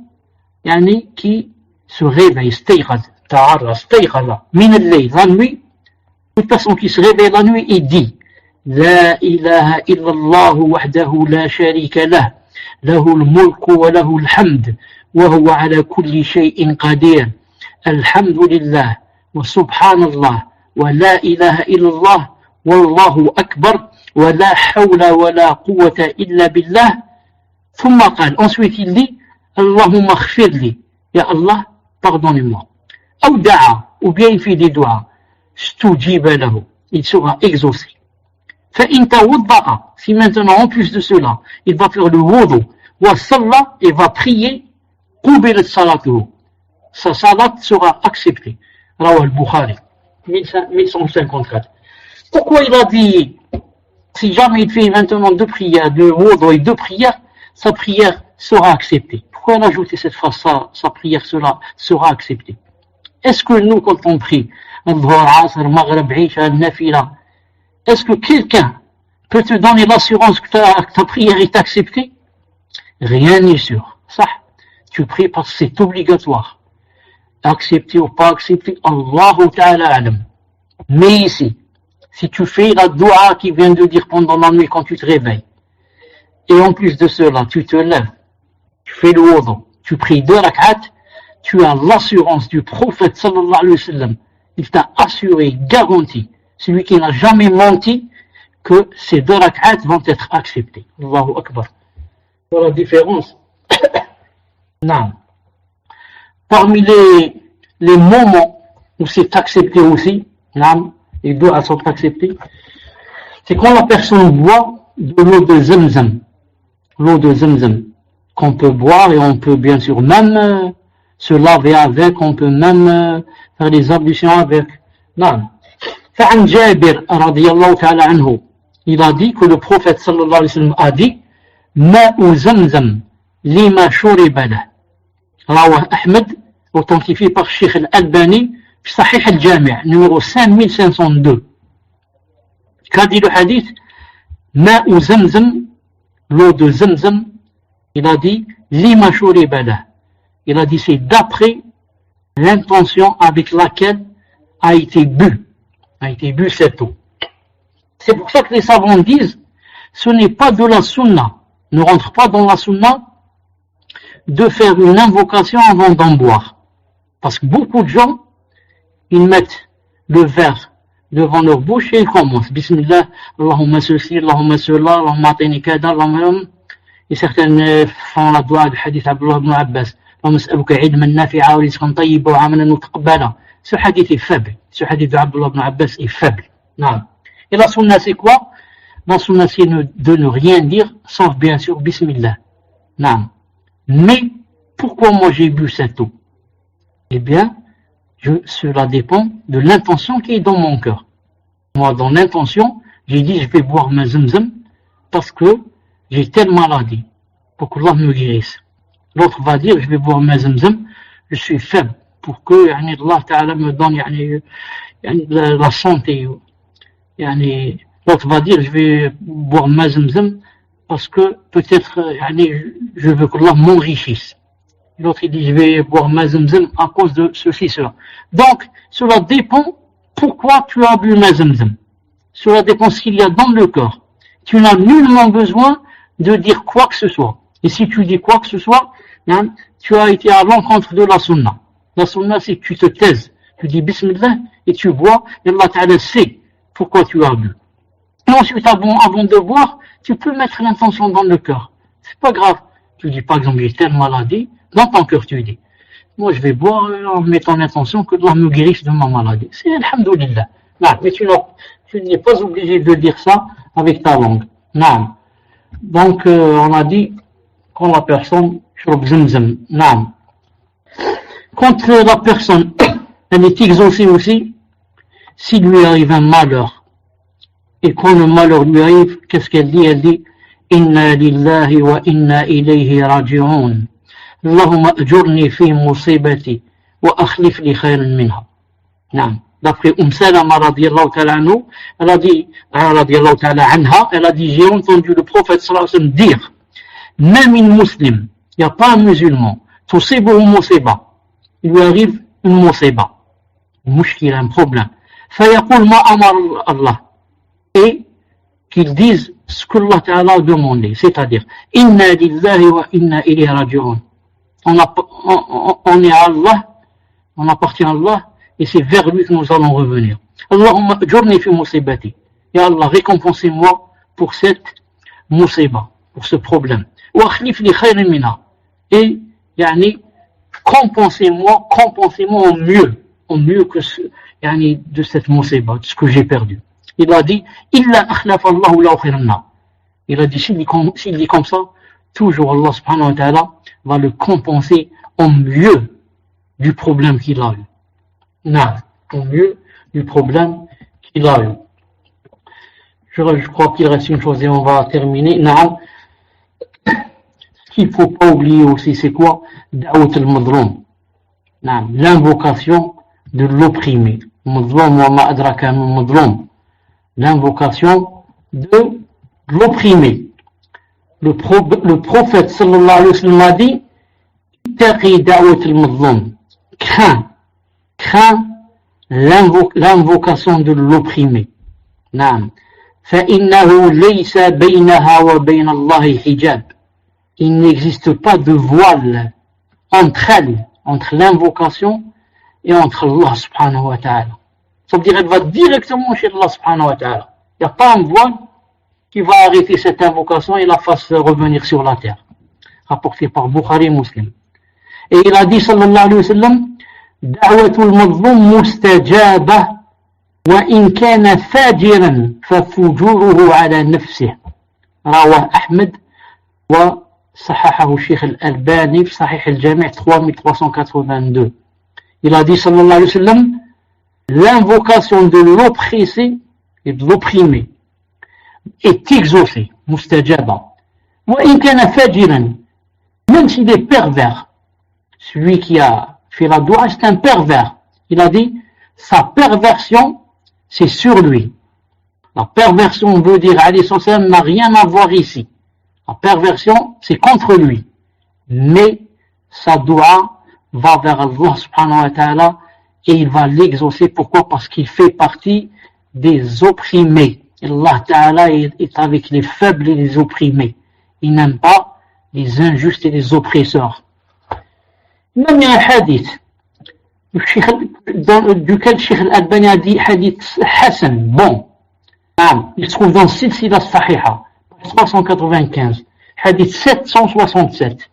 qui se réveille, stayqad, min al-layl, la nuit, toute personne qui se réveille la nuit et dit La ilaha illallah wahdahu la sharika lah, lahu al-mulku wa lahu al-hamd, wa huwa ala kulli shay'in qadir, alhamdulillah, وسبحان الله ولا إله إلا الله والله أكبر ولا حول ولا قوة إلا بالله ثم قال ensuite il dit اللهم اغفر لي يا الله pardonnez-moi أو دعا ou bien il fait des doigts استجيب له il sera exaucé فإن توضأ si maintenant en plus de cela il va faire le wudu وصلى et va prier قبلت صلاته sa salat sera acceptée. Rawah al-Bukhari, 1154. Pourquoi il a dit, si jamais il fait maintenant deux prières, deux wudu et deux prières, sa prière sera acceptée. Pourquoi il a ajouté cette phrase, sa prière sera acceptée? Est-ce que nous, quand on prie, est-ce que quelqu'un peut te donner l'assurance que ta prière est acceptée? Rien n'est sûr. Ça, tu pries parce que c'est obligatoire. Accepté ou pas accepté, Allahu Ta'ala alam. Mais ici, si tu fais la dua qui vient de dire pendant la nuit quand tu te réveilles, et en plus de cela, tu te lèves, tu fais le wudu, tu pries deux rak'at, tu as l'assurance du prophète sallallahu alayhi wa sallam. Il t'a assuré, garanti, celui qui n'a jamais menti, que ces deux rak'at vont être acceptés. Allahu Akbar. Voilà la différence. Non. Parmi les moments où c'est accepté aussi, les doigts sont acceptés, c'est quand la personne boit de l'eau de Zamzam. L'eau de Zamzam qu'on peut boire et on peut bien sûr même se laver avec, on peut même faire des ablutions avec. فعن جابر رضي الله تعالى عنه, il a dit que le prophète sallallahu alayhi wa sallam a dit ماء زمزم لما شرب له. رواه أحمد authentifié par Sheikh Al-Albani في صحيح الجامع numéro 5502. Qu'a dit le hadith? ماء زمزم, l'eau de Zamzam, il a dit lima shuriba lah. Il a dit c'est d'après l'intention avec laquelle a été bu cette eau. C'est pour ça que les savants disent ce n'est pas de la sunna, ne rentre pas dans la sunna de faire une invocation avant d'en boire. Parce que beaucoup de gens, ils mettent le verre devant leur bouche et ils commencent. Bismillah, Allahumma ceci, Allahumma cela, Allahumma atini kada, Allahumma... Et certaines font la doigt du hadith Abdullah ibn Abbas. Allahumma as'aluka ilman nafi'a wa rizqan tayyiba wa amalan mutaqabbala. Ce hadith est faible. Ce hadith d'Abdullah ibn Abbas est faible. Non. Et la sunna c'est quoi? La sunna c'est de ne rien dire, sauf bien sûr Bismillah. Non. Mais, pourquoi moi j'ai bu cette eau? Eh bien, cela dépend de l'intention qui est dans mon cœur. Moi, dans l'intention, j'ai dit je vais boire ma Zamzam parce que j'ai telle maladie, pour que Allah me guérisse. L'autre va dire, je vais boire ma zamzam, je suis faible, pour que Allah Ta'ala me donne la santé. L'autre va dire, je vais boire ma zamzam, parce que peut-être je veux que Allah m'enrichisse. L'autre il dit, je vais boire ma zamzam à cause de ceci, cela. Donc, cela dépend pourquoi tu as bu ma zamzam. Cela dépend de ce qu'il y a dans le corps. Tu n'as nullement besoin de dire quoi que ce soit. Et si tu dis quoi que ce soit, tu as été à l'encontre de la sunna. La sunna, c'est que tu te taises. Tu dis bismillah et tu bois, et Allah Ta'ala sait pourquoi tu as bu. Et ensuite, avant de boire, tu peux mettre l'intention dans le cœur. C'est pas grave. Tu dis par exemple, j'ai telle maladie, dans ton cœur tu dis, moi je vais boire en mettant l'intention que Allah me guérisse de ma maladie. C'est alhamdoulilah. Non, mais tu n'es pas obligé de dire ça avec ta langue. Non. Donc on a dit quand la personne shrob zamzam. Non. Quand la personne elle est exaucée aussi, s'il lui arrive un malheur, et quand le malheur lui arrive, qu'est-ce qu'elle dit? Elle dit Inna lillahi wa inna ilayhi raji'un. Allahumma ajurni fi musibati wa akhlif li khayran minha. Non. D'après Salama radiyallahu ta'ala anhu, elle a dit, radiyallahu ta'ala anha, elle a dit, j'ai entendu le prophète sallallahu alayhi wa sallam dire, même une musulmane, il n'y a pas un musulman, tusibu musiba, il lui arrive une musiba, mushkil, un problème. Fayaqul ma amar Allah. Et qu'ils disent ce que Allah Ta'ala a demandé, c'est-à-dire, inna lillahi wa inna ilayhi raji'un. On est à Allah, on appartient à Allah, et c'est vers lui que nous allons revenir. Allahumma ajurni fi musibati. Ya Allah, récompensez-moi pour cette musiba, pour ce problème. Wa akhlif li khayran minha. Et, compensez-moi au mieux que de cette musiba, de ce que j'ai perdu. Il a dit, illa akhlaf Allahu lahu khayran minha. Il a dit, s'il dit comme ça, toujours Allah subhanahu wa ta'ala va le compenser au mieux du problème qu'il a eu. Non, au mieux du problème qu'il a eu. Je crois qu'il reste une chose et on va terminer. Non. Ce qu'il ne faut pas oublier aussi, c'est quoi? Da'wat al-madlum. L'invocation de l'opprimé. Madlum wa ma adraka madlum. L'invocation de l'opprimé. Le prophète sallallahu alayhi wa sallam a dit Ittaqi da'wat al-madlum. Crains l'invocation de l'opprimé. Naam. فإنه ليس بينها وبين الله حجاب. Il n'existe pas de voile entre elles, entre l'invocation et entre Allah subhanahu wa ta'ala. Ça veut dire qu'elle va directement chez Allah subhanahu wa ta'ala. Il n'y a pas un voile qui va arrêter cette invocation et la fasse revenir sur la terre. Rapporté par Bukhari et Muslim. Et il a dit sallallahu alayhi wa sallam دعوة المظلوم مستجابة وإن كان فاجرا ففجوره على نفسه. رواه أحمد وصححه الشيخ الألباني في صحيح الجامع 3382. Il a dit sallallahu alayhi wa sallam l'invocation de l'oppressé et de l'opprimé est exaucée, mustajaba. وإن كان فاجرا, même s'il est pervers, celui qui a fait la doua, c'est un pervers. Il a dit, sa perversion, c'est sur lui. La perversion veut dire, alayhi sallam, n'a rien à voir ici. La perversion, c'est contre lui. Mais sa doua va vers Allah subhanahu wa ta'ala et il va l'exaucer. Pourquoi? Parce qu'il fait partie des opprimés. Allah ta'ala est avec les faibles et les opprimés. Il n'aime pas les injustes et les oppresseurs. Même il y a un hadith duquel Cheikh Al-Albani a dit hadith Hassan, bon. Il se trouve dans Silsila Sahiha, 395, hadith 767,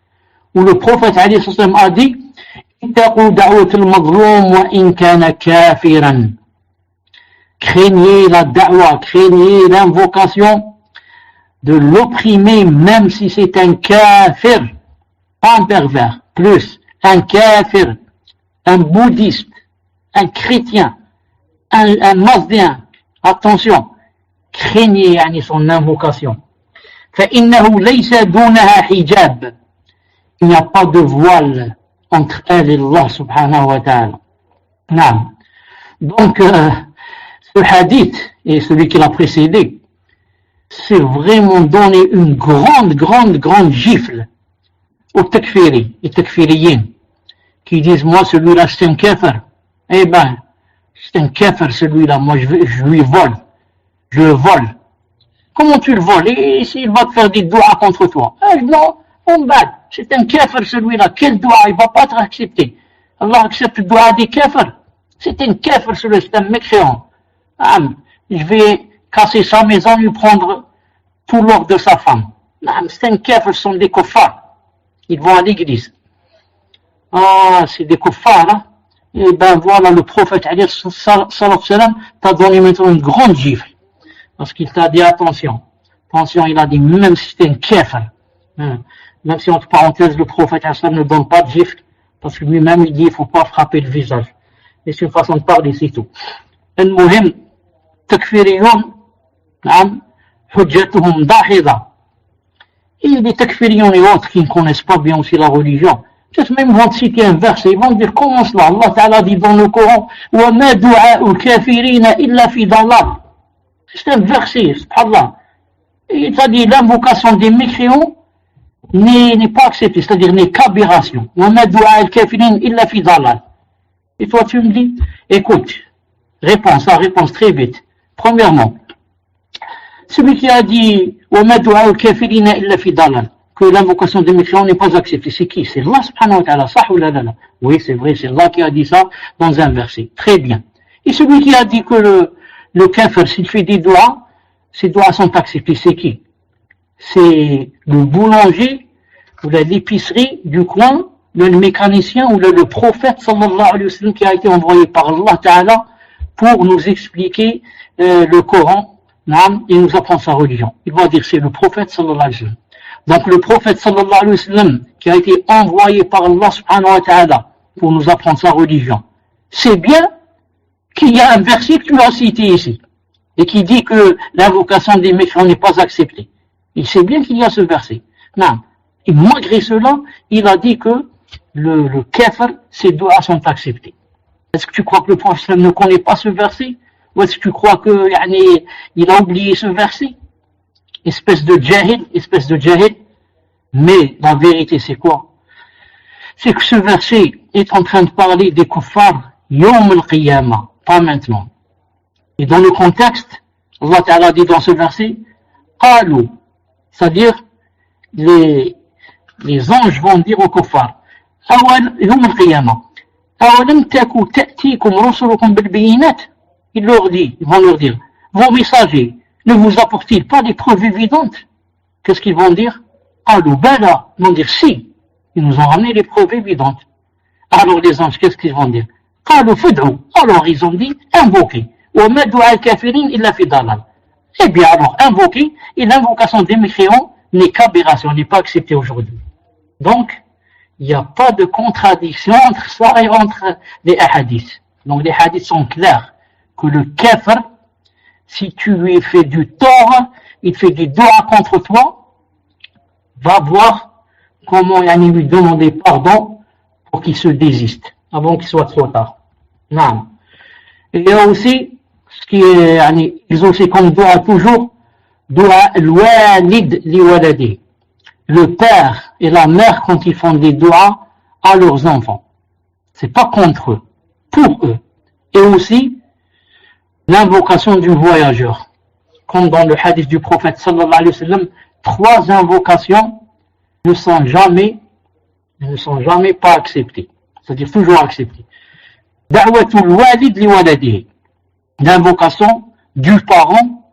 où le prophète alayhi sallam a dit Ittaqu da'wat al-madlum wa in kana kafiran. Craignez la da'wa, craignez l'invocation de l'opprimé, même si c'est un kafir, pas un pervers, plus un kafir, un bouddhiste, un chrétien, un mazdéen. Attention, craignez son invocation. فإنه ليس دونها حجاب. Il n'y a pas de voile entre elle et Allah subhanahu wa ta'ala. Non. Donc, ce hadith et celui qui l'a précédé, c'est vraiment donner une grande gifle aux takfiri, et takfiriyin, qui disent, moi, celui-là, c'est un kafir. Eh ben, c'est un kafir, celui-là, moi, je lui vole. Je le vole. Comment tu le voles? Et s'il va te faire des doigts contre toi? Eh non, on bat. C'est un kafir, celui-là. Quel doigt? Il va pas être accepté. Allah accepte le doigt des kafirs. C'est un kafir, celui-là, c'est un mécréant. Ah, je vais casser sa maison, lui prendre tout l'or de sa femme. C'est un kafir, ce sont des kuffars. Ils vont à l'église. Ah, c'est des kuffars, hein? Et ben voilà, le prophète, alayhi salam, t'a donné maintenant une grande gifle. Parce qu'il t'a dit attention. Attention, il a dit, même si c'est un kafir, même si entre parenthèses, le prophète ne donne pas de gifle, parce que lui-même, il dit, il ne faut pas frapper le visage. Et c'est une façon de parler, c'est tout. المهم تكفيريون نعم حجتهم داحضة. Et les takfirions et autres qui ne connaissent pas bien aussi la religion, peut-être même vont citer un verset, ils vont dire comment cela? Allah Ta'ala dit dans le Coran وَمَا دُعَاءُ الْكَافِرِينَ إِلَّا فِي ضَلَالٍ. C'est un verset, subhanallah. Et il a dit l'invocation des mécréants n'est pas acceptée, c'est-à-dire n'est qu'aberration. وَمَا دُعَاءُ الْكَافِرِينَ إِلَّا فِي ضَلَالٍ. Et toi tu me dis, écoute, réponse très vite. Premièrement, celui qui a dit وَمَا دُعَاءُ الْكَافِرِينَ إِلَّا فِي ضَلَالٍ, que l'invocation des mécréants n'est pas acceptée, c'est qui? C'est Allah subhanahu wa ta'ala, sah ou la la la? Oui, c'est vrai, c'est Allah qui a dit ça dans un verset. Très bien. Et celui qui a dit que le kafir, s'il fait des doigts, ces doigts sont acceptés, c'est qui? C'est le boulanger ou l'épicerie du coin, le mécanicien ou le prophète sallallahu alayhi wa sallam qui a été envoyé par Allah ta'ala pour nous expliquer le Coran et nous apprendre sa religion. Il va dire c'est le prophète sallallahu alayhi wa sallam. Donc le prophète sallallahu alayhi wa sallam qui a été envoyé par Allah subhanahu wa ta'ala pour nous apprendre sa religion. C'est bien qu'il y a un verset que tu as cité ici et qui dit que l'invocation des mécréants n'est pas acceptée. Il sait bien qu'il y a ce verset. Non. Et malgré cela, il a dit que le kafir, ses doigts sont acceptés. Est-ce que tu crois que le prophète ne connaît pas ce verset? Ou est-ce que tu crois qu'il a oublié ce verset? Espèce de jahil. Mais la vérité, c'est quoi? C'est que ce verset est en train de parler des kuffars yawm al-qiyamah, pas maintenant. Et dans le contexte, Allah Ta'ala dit dans ce verset, qalu, c'est-à-dire les anges vont dire aux kuffars, yawm al-qiyamah, awalam taku ta'tikum rusulukum bil bayinat. Ils vont leur dire, vos messagers ne vous apportent-ils pas des preuves évidentes? Qu'est-ce qu'ils vont dire? Qalu bala, ils vont dire si, ils nous ont ramené des preuves évidentes. Alors les anges, qu'est-ce qu'ils vont dire? Qalu fud'u, alors ils ont dit invoquez. وَمَا دُعَاءُ الْكَافِرِينَ إِلَّا فِي ضَلَالٍ. Eh bien alors, invoquer, et l'invocation des mécréants n'est qu'aberration, n'est pas acceptée aujourd'hui. Donc, il n'y a pas de contradiction entre ça et entre les hadiths. Donc les hadiths sont clairs, que le kafir, si tu lui fais du tort, il fait des doigts contre toi, va voir comment lui demander pardon pour qu'il se désiste, avant qu'il soit trop tard. Non. Et il y a aussi, ce qui est, ils ont aussi comme doigt toujours, doigt al-walid li waladi. Le père et la mère quand ils font des doigts à leurs enfants. C'est pas contre eux, pour eux. Et aussi, l'invocation du voyageur. Comme dans le hadith du prophète sallallahu alayhi wa sallam, 3 invocations ne sont jamais pas acceptées. C'est-à-dire toujours acceptées. Da'watul walid li waladihi. L'invocation du parent,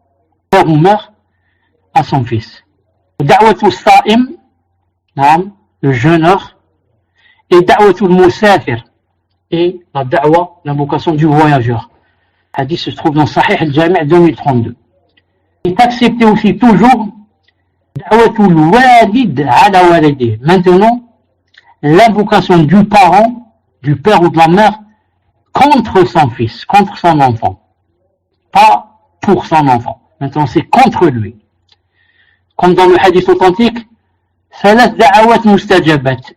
père ou mère, à son fils. Da'watul sa'im, le jeûneur, et da'watul musafir, et la da'wa, l'invocation du voyageur. Le hadith se trouve dans Sahih al-Jami' 2032. Il est accepté aussi toujours da'watul walid ala waladihi. Maintenant, l'invocation du parent, du père ou de la mère, contre son fils, contre son enfant. Pas pour son enfant. Maintenant, c'est contre lui. comme dans le hadith authentique, ثلاث دعوات مستجابات,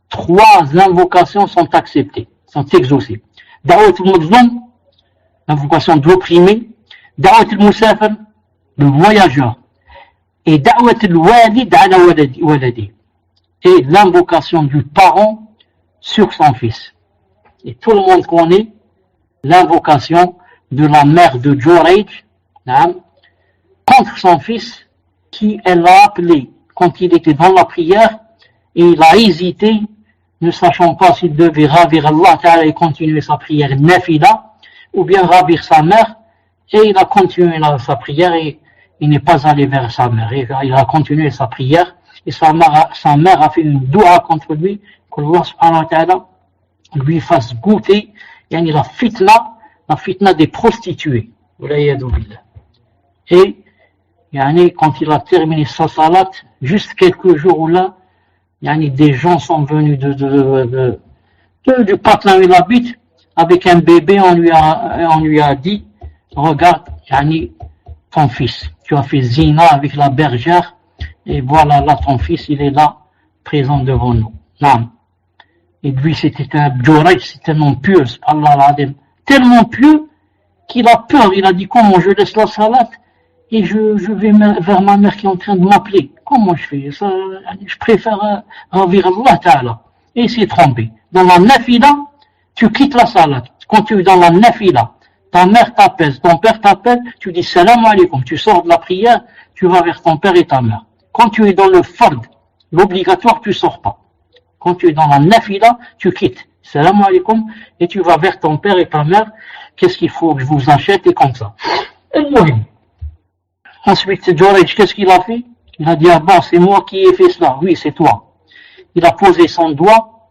3 invocations sont acceptées, sont exaucées. دعوة المظلوم, l'invocation de l'opprimé, دعوة المسافر, le voyageur, et دعوة الوالد على ولده, et l'invocation du parent sur son fils. Et tout le monde connaît l'invocation de la mère de Jurayj contre son fils, qui elle l'a appelé quand il était dans la prière, et il a hésité, ne sachant pas s'il devait ravir Allah Ta'ala et continuer sa prière nafila, ou bien ravir sa mère, et il a continué sa prière, et il n'est pas allé vers sa mère, et il a continué sa prière, et sa mère a fait une doua contre lui, que Allah Subhanahu wa Ta'ala lui fasse goûter la fitna des prostituées. Et quand il a terminé sa salat, juste quelques jours là, des gens sont venus du patelin où il habite, avec un bébé, on lui a dit, regarde, ton fils, tu as fait zina avec la bergère, et voilà, là, ton fils, il est là, présent devant nous. Non. Et lui, c'était un Jurayj, c'était un homme pieux, tellement pieux qu'il a peur. Il a dit, comment je laisse la salat et je vais vers ma mère qui est en train de m'appeler. Comment je fais ça? Je préfère ravir Allah Ta'ala. Et il s'est trompé. Dans la nafila, tu quittes la salat. Quand tu es dans la nafila, ta mère t'appelle, ton père t'appelle, tu dis salam alaikum. Tu sors de la prière, tu vas vers ton père et ta mère. Quand tu es dans le fard, l'obligatoire, tu sors pas. Quand tu es dans la nafila, tu quittes. Salam alaikum, et tu vas vers ton père et ta mère. Qu'est-ce qu'il faut que je vous achète, et comme ça. Ensuite, Jurayj, qu'est-ce qu'il a fait? Il a dit, ah bon, c'est moi qui ai fait cela. Oui, c'est toi. Il a posé son doigt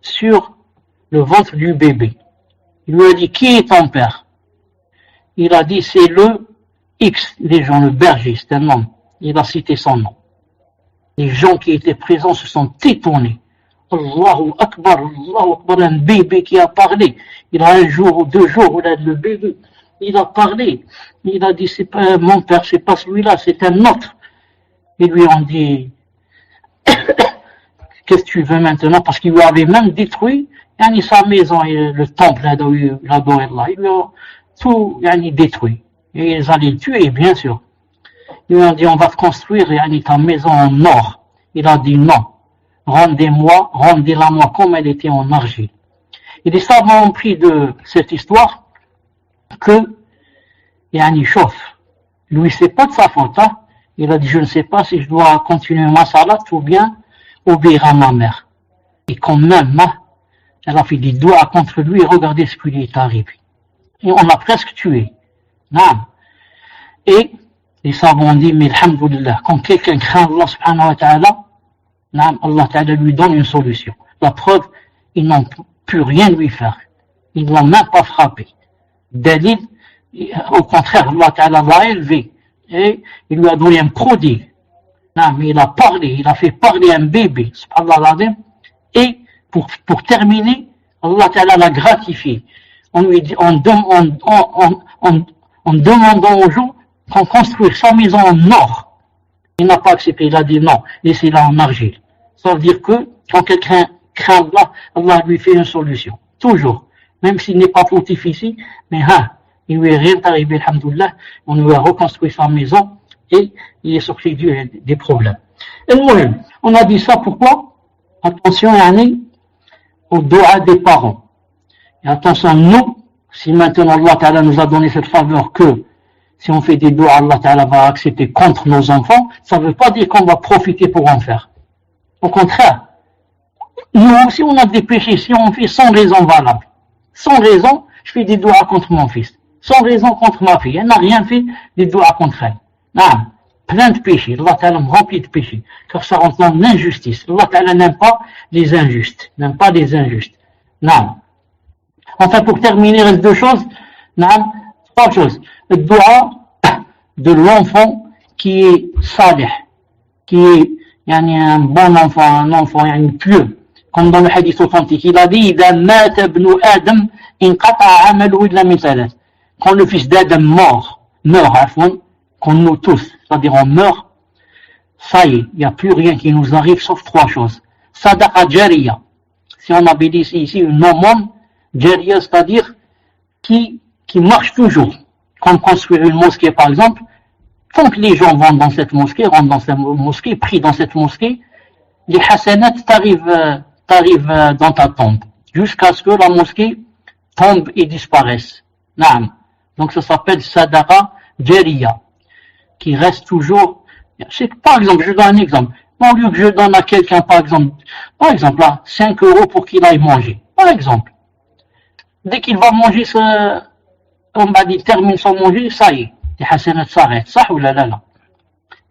sur le ventre du bébé. Il lui a dit, qui est ton père? Il a dit, c'est le X, les gens, le berger, c'est un homme. Il a cité son nom. Les gens qui étaient présents se sont étonnés. Allahu Akbar, un bébé qui a parlé. Il a 1 jour ou 2 jours, le bébé, il a parlé. Il a dit, c'est pas mon père, c'est pas celui-là, c'est un autre. Et lui ont dit, qu'est-ce que tu veux maintenant? Parce qu'il lui avait même détruit sa maison et le temple là où il adorait Allah. Il lui a tout détruit. Et ils allaient le tuer, bien sûr. Ils lui ont dit, on va te construire ta maison en or. Il a dit non. Rendez-la moi comme elle était en argile. Et les savants ont pris de cette histoire que chauffe. Lui, c'est pas de sa faute. Il a dit, je ne sais pas si je dois continuer ma salade ou bien obéir à ma mère. Et quand même, elle a fait des doigts contre lui et regardez ce qui lui est arrivé. Et on l'a presque tué. Non. Et les savants ont dit, mais alhamdoulilah, quand quelqu'un craint Allah subhanahu wa ta'ala, Allah ta'ala lui donne une solution. La preuve, ils n'ont pu rien lui faire. Ils ne l'ont même pas frappé. Dalil, au contraire, Allah ta'ala l'a élevé. Et il lui a donné un prodigue. Mais il a parlé, il a fait parler un bébé. Subhanallah. Et pour terminer, Allah ta'ala l'a gratifié. En demandant aux gens qu'on construise sa maison en or. Il n'a pas accepté, il a dit non, laissez-la en argile. Ça veut dire que quand quelqu'un craint Allah, Allah lui fait une solution. Toujours. Même s'il n'est pas fautif ici, mais il lui est rien arrivé, alhamdoulilah, on lui a reconstruit sa maison et il est sorti des problèmes. Et on a dit ça pourquoi? Attention, au doigt des parents. Et attention, nous, si maintenant Allah Ta'ala nous a donné cette faveur que si on fait des doigts, Allah Ta'ala va accepter contre nos enfants, ça ne veut pas dire qu'on va profiter pour en faire. Au contraire, nous aussi on a des péchés, si on fait sans raison valable. Sans raison, je fais des doigts contre mon fils. Sans raison contre ma fille. Elle n'a rien fait, des doigts contre elle. Non, plein de péchés. Allah Ta'ala me remplit de péchés. Car ça rentre dans l'injustice. Allah Ta'ala n'aime pas les injustes. N'aime pas les injustes. Non. Enfin, pour terminer, il reste 2 choses. Non, 3 choses. Le doigt de l'enfant qui est salih, qui est un bon enfant, un enfant pieux. Comme dans le hadith authentique, il a dit quand le fils d'Adam meurt, quand nous tous, c'est-à-dire on meurt, ça y est, il n'y a plus rien qui nous arrive sauf trois choses. Sadaqa jariya. Si on avait dit ici une aumône jariya, c'est-à-dire qui marche toujours. Comme construire une mosquée par exemple, tant que les gens vont dans cette mosquée, rentrent dans cette mosquée, prient dans cette mosquée, les hasanats t'arrivent dans ta tombe, jusqu'à ce que la mosquée tombe et disparaisse. Naam. Donc ça s'appelle sadaqa jariya, qui reste toujours. Par exemple, je donne un exemple. Au lieu que je donne à quelqu'un, par exemple là, 5 € pour qu'il aille manger, par exemple. Dès qu'il va manger, on va dire, termine son manger, ça y est, les hasanats s'arrêtent, ça ou là.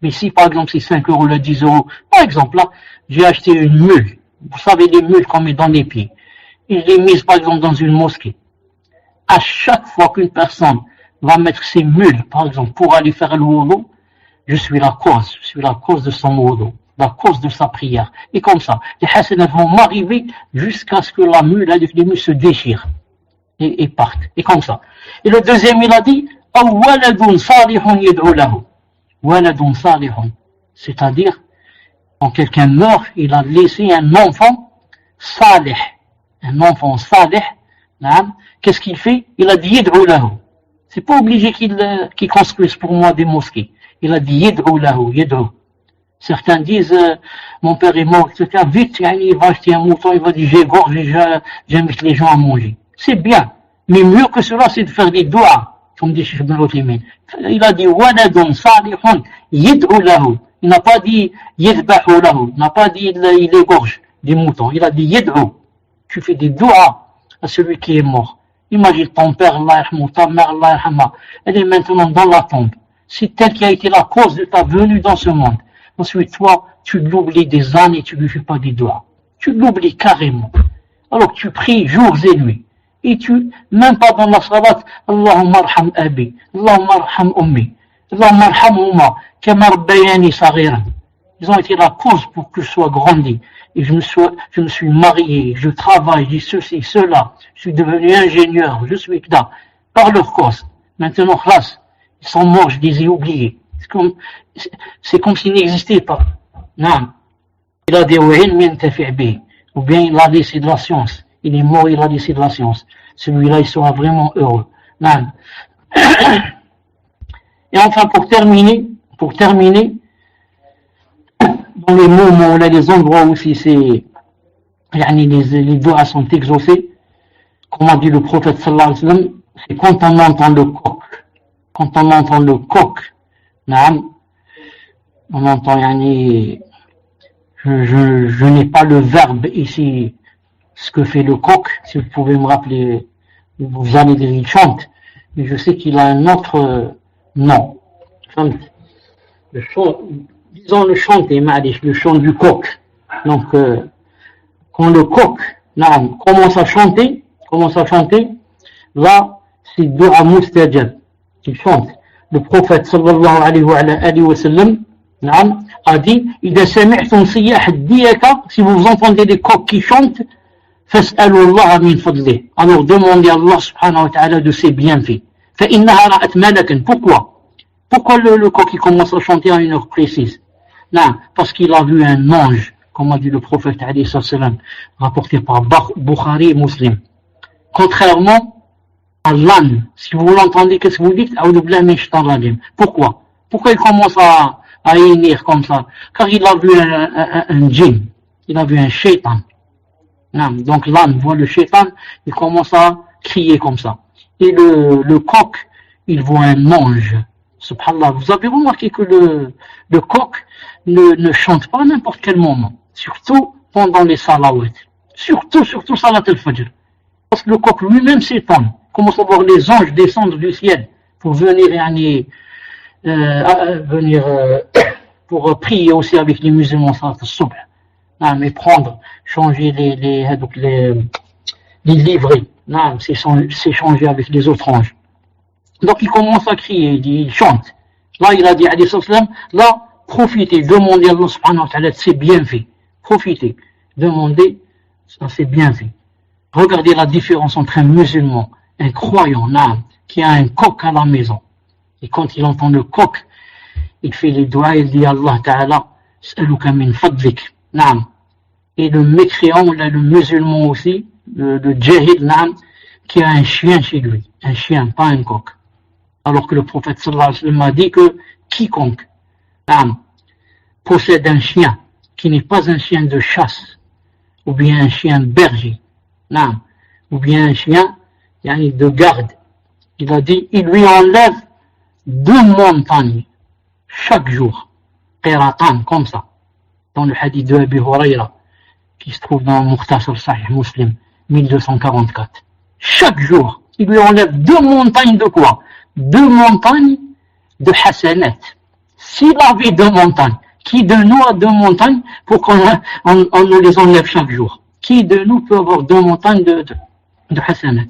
Mais si, par exemple, c'est 5 € ou 10 €, par exemple, là, j'ai acheté une mule. Vous savez, les mules qu'on met dans les pieds. Et je l'ai mise, par exemple, dans une mosquée. À chaque fois qu'une personne va mettre ses mules, par exemple, pour aller faire le wudu, je suis la cause de son wudu, la cause de sa prière. Et comme ça, les hasanats vont m'arriver jusqu'à ce que la mule, avec les mules, se déchire et parte. Et comme ça. Et le deuxième, il a dit, waladun salihun yad'u lahu. Waladun salihun. C'est-à-dire, quand quelqu'un meurt, il a laissé un enfant salih. Un enfant salih. Qu'est-ce qu'il fait? Il a dit yad'u lahu. C'est pas obligé qu'il construise pour moi des mosquées. Il a dit yad'u lahu, yad'u. Certains disent, mon père est mort, etc. Vite, il va acheter un mouton, il va dire, j'égorge et j'invite les gens à manger. C'est bien. Mais mieux que cela, c'est de faire des doigts, comme dit Cheikh Ibn Uthaymin. Il a dit, waladun salihun yad'u lahu. Il n'a pas dit, yadbahu lahu. Il n'a pas dit, il égorge des moutons. Il a dit, yad'u. Tu fais des doigts à celui qui est mort. Imagine ton père, Allah yarhamou, ta mère, Allah yarhamha. Elle est maintenant dans la tombe. C'est elle qui a été la cause de ta venue dans ce monde. Ensuite, toi, tu l'oublies des années, tu ne lui fais pas des doigts. Tu l'oublies carrément. Alors tu pries jours et nuits. Et même pas dans la salat, Allahumma arham abi, Allahumma arham ummi, Allahumma arhamhuma, kama rabbayani saghiran. Ils ont été la cause pour que je sois grandi. Et je me suis marié, je travaille, je dis ceci, cela. Je suis devenu ingénieur, je suis là, par leur cause. Maintenant, khlas, ils sont morts, je les ai oubliés. C'est comme s'ils n'existaient pas. Non. Il a des ou bien il a laissé de la science. Il est mort, il a laissé de la science. Celui-là, il sera vraiment heureux. Non. Et enfin, pour terminer, dans les moments, là, les endroits où si les doigts sont exaucés, comme a dit le prophète sallallahu alayhi wa sallam, c'est quand on entend le coq. Quand on entend le coq, on entend, je n'ai pas le verbe ici, ce que fait le coq, si vous pouvez me rappeler, vous allez dire, il chante, mais je sais qu'il a un autre nom. Le chant, disons le chant du coq. Donc, quand le coq commence à chanter, là, c'est dua mustajab, il chante. Le prophète sallallahu alayhi wa sallam a dit, si vous entendez des coqs qui chantent, alors demandez à Allah subhanahu wa ta'ala de ses bienfaits. Pourquoi le coq commence à chanter à une heure précise? Non, parce qu'il a vu un ange, comme a dit le prophète alayhi sallam, rapporté par Bukhari et Muslim. Contrairement à l'âne, si vous l'entendez, qu'est-ce que vous dites? Pourquoi il commence à hennir comme ça? Car il a vu un djinn, il a vu un shaitan. Donc l'âne voit le shaitan, il commence à crier comme ça. Et le coq, il voit un ange. Subhanallah, vous avez remarqué que le coq ne chante pas à n'importe quel moment, surtout pendant les salawat, surtout salat al-fajr. Parce que le coq lui-même s'étonne, commence à voir les anges descendre du ciel pour venir pour prier aussi avec les musulmans salat al-subh. Mais changer les livrets, c'est changer avec les autres anges. Donc il commence à crier, il chante. Là il a dit alayhi salam, là profitez, demandez à Allah subhanahu wa ta'ala de ses bienfaits. Profitez, demandez ça c'est bienfaits. Regardez la différence entre un musulman, un croyant, qui a un coq à la maison. Et quand il entend le coq, il fait les doigts, il dit à Allah ta'ala, As'aluka min fadlik. Naam. Et le mécréant, là, le musulman aussi, le djahil, naam, qui a un chien chez lui. Un chien, pas un coq. Alors que le prophète sallallahu alayhi wa sallam a dit que quiconque, naam, possède un chien qui n'est pas un chien de chasse, ou bien un chien de berger, naam, ou bien un chien de garde, il a dit, il lui enlève 2 montagnes chaque jour, qiratan, comme ça, dans le hadith de Abi Hurayra, qui se trouve dans Mukhtasar Sahih Muslim, 1244. Chaque jour, il lui enlève 2 montagnes de quoi? 2 montagnes de hasanat. S'il avait 2 montagnes, qui de nous a 2 montagnes pour qu'on nous les enlève chaque jour? Qui de nous peut avoir 2 montagnes de hasanat?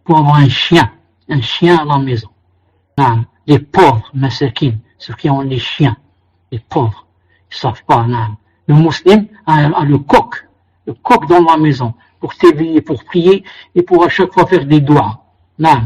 Pour avoir un chien à la maison. Non, les pauvres, masakin, ceux qui ont les chiens, les pauvres, ils ne savent pas. Non. Le musulman a le coq dans la maison, pour t'éveiller, pour prier et pour à chaque fois faire des doigts. Non.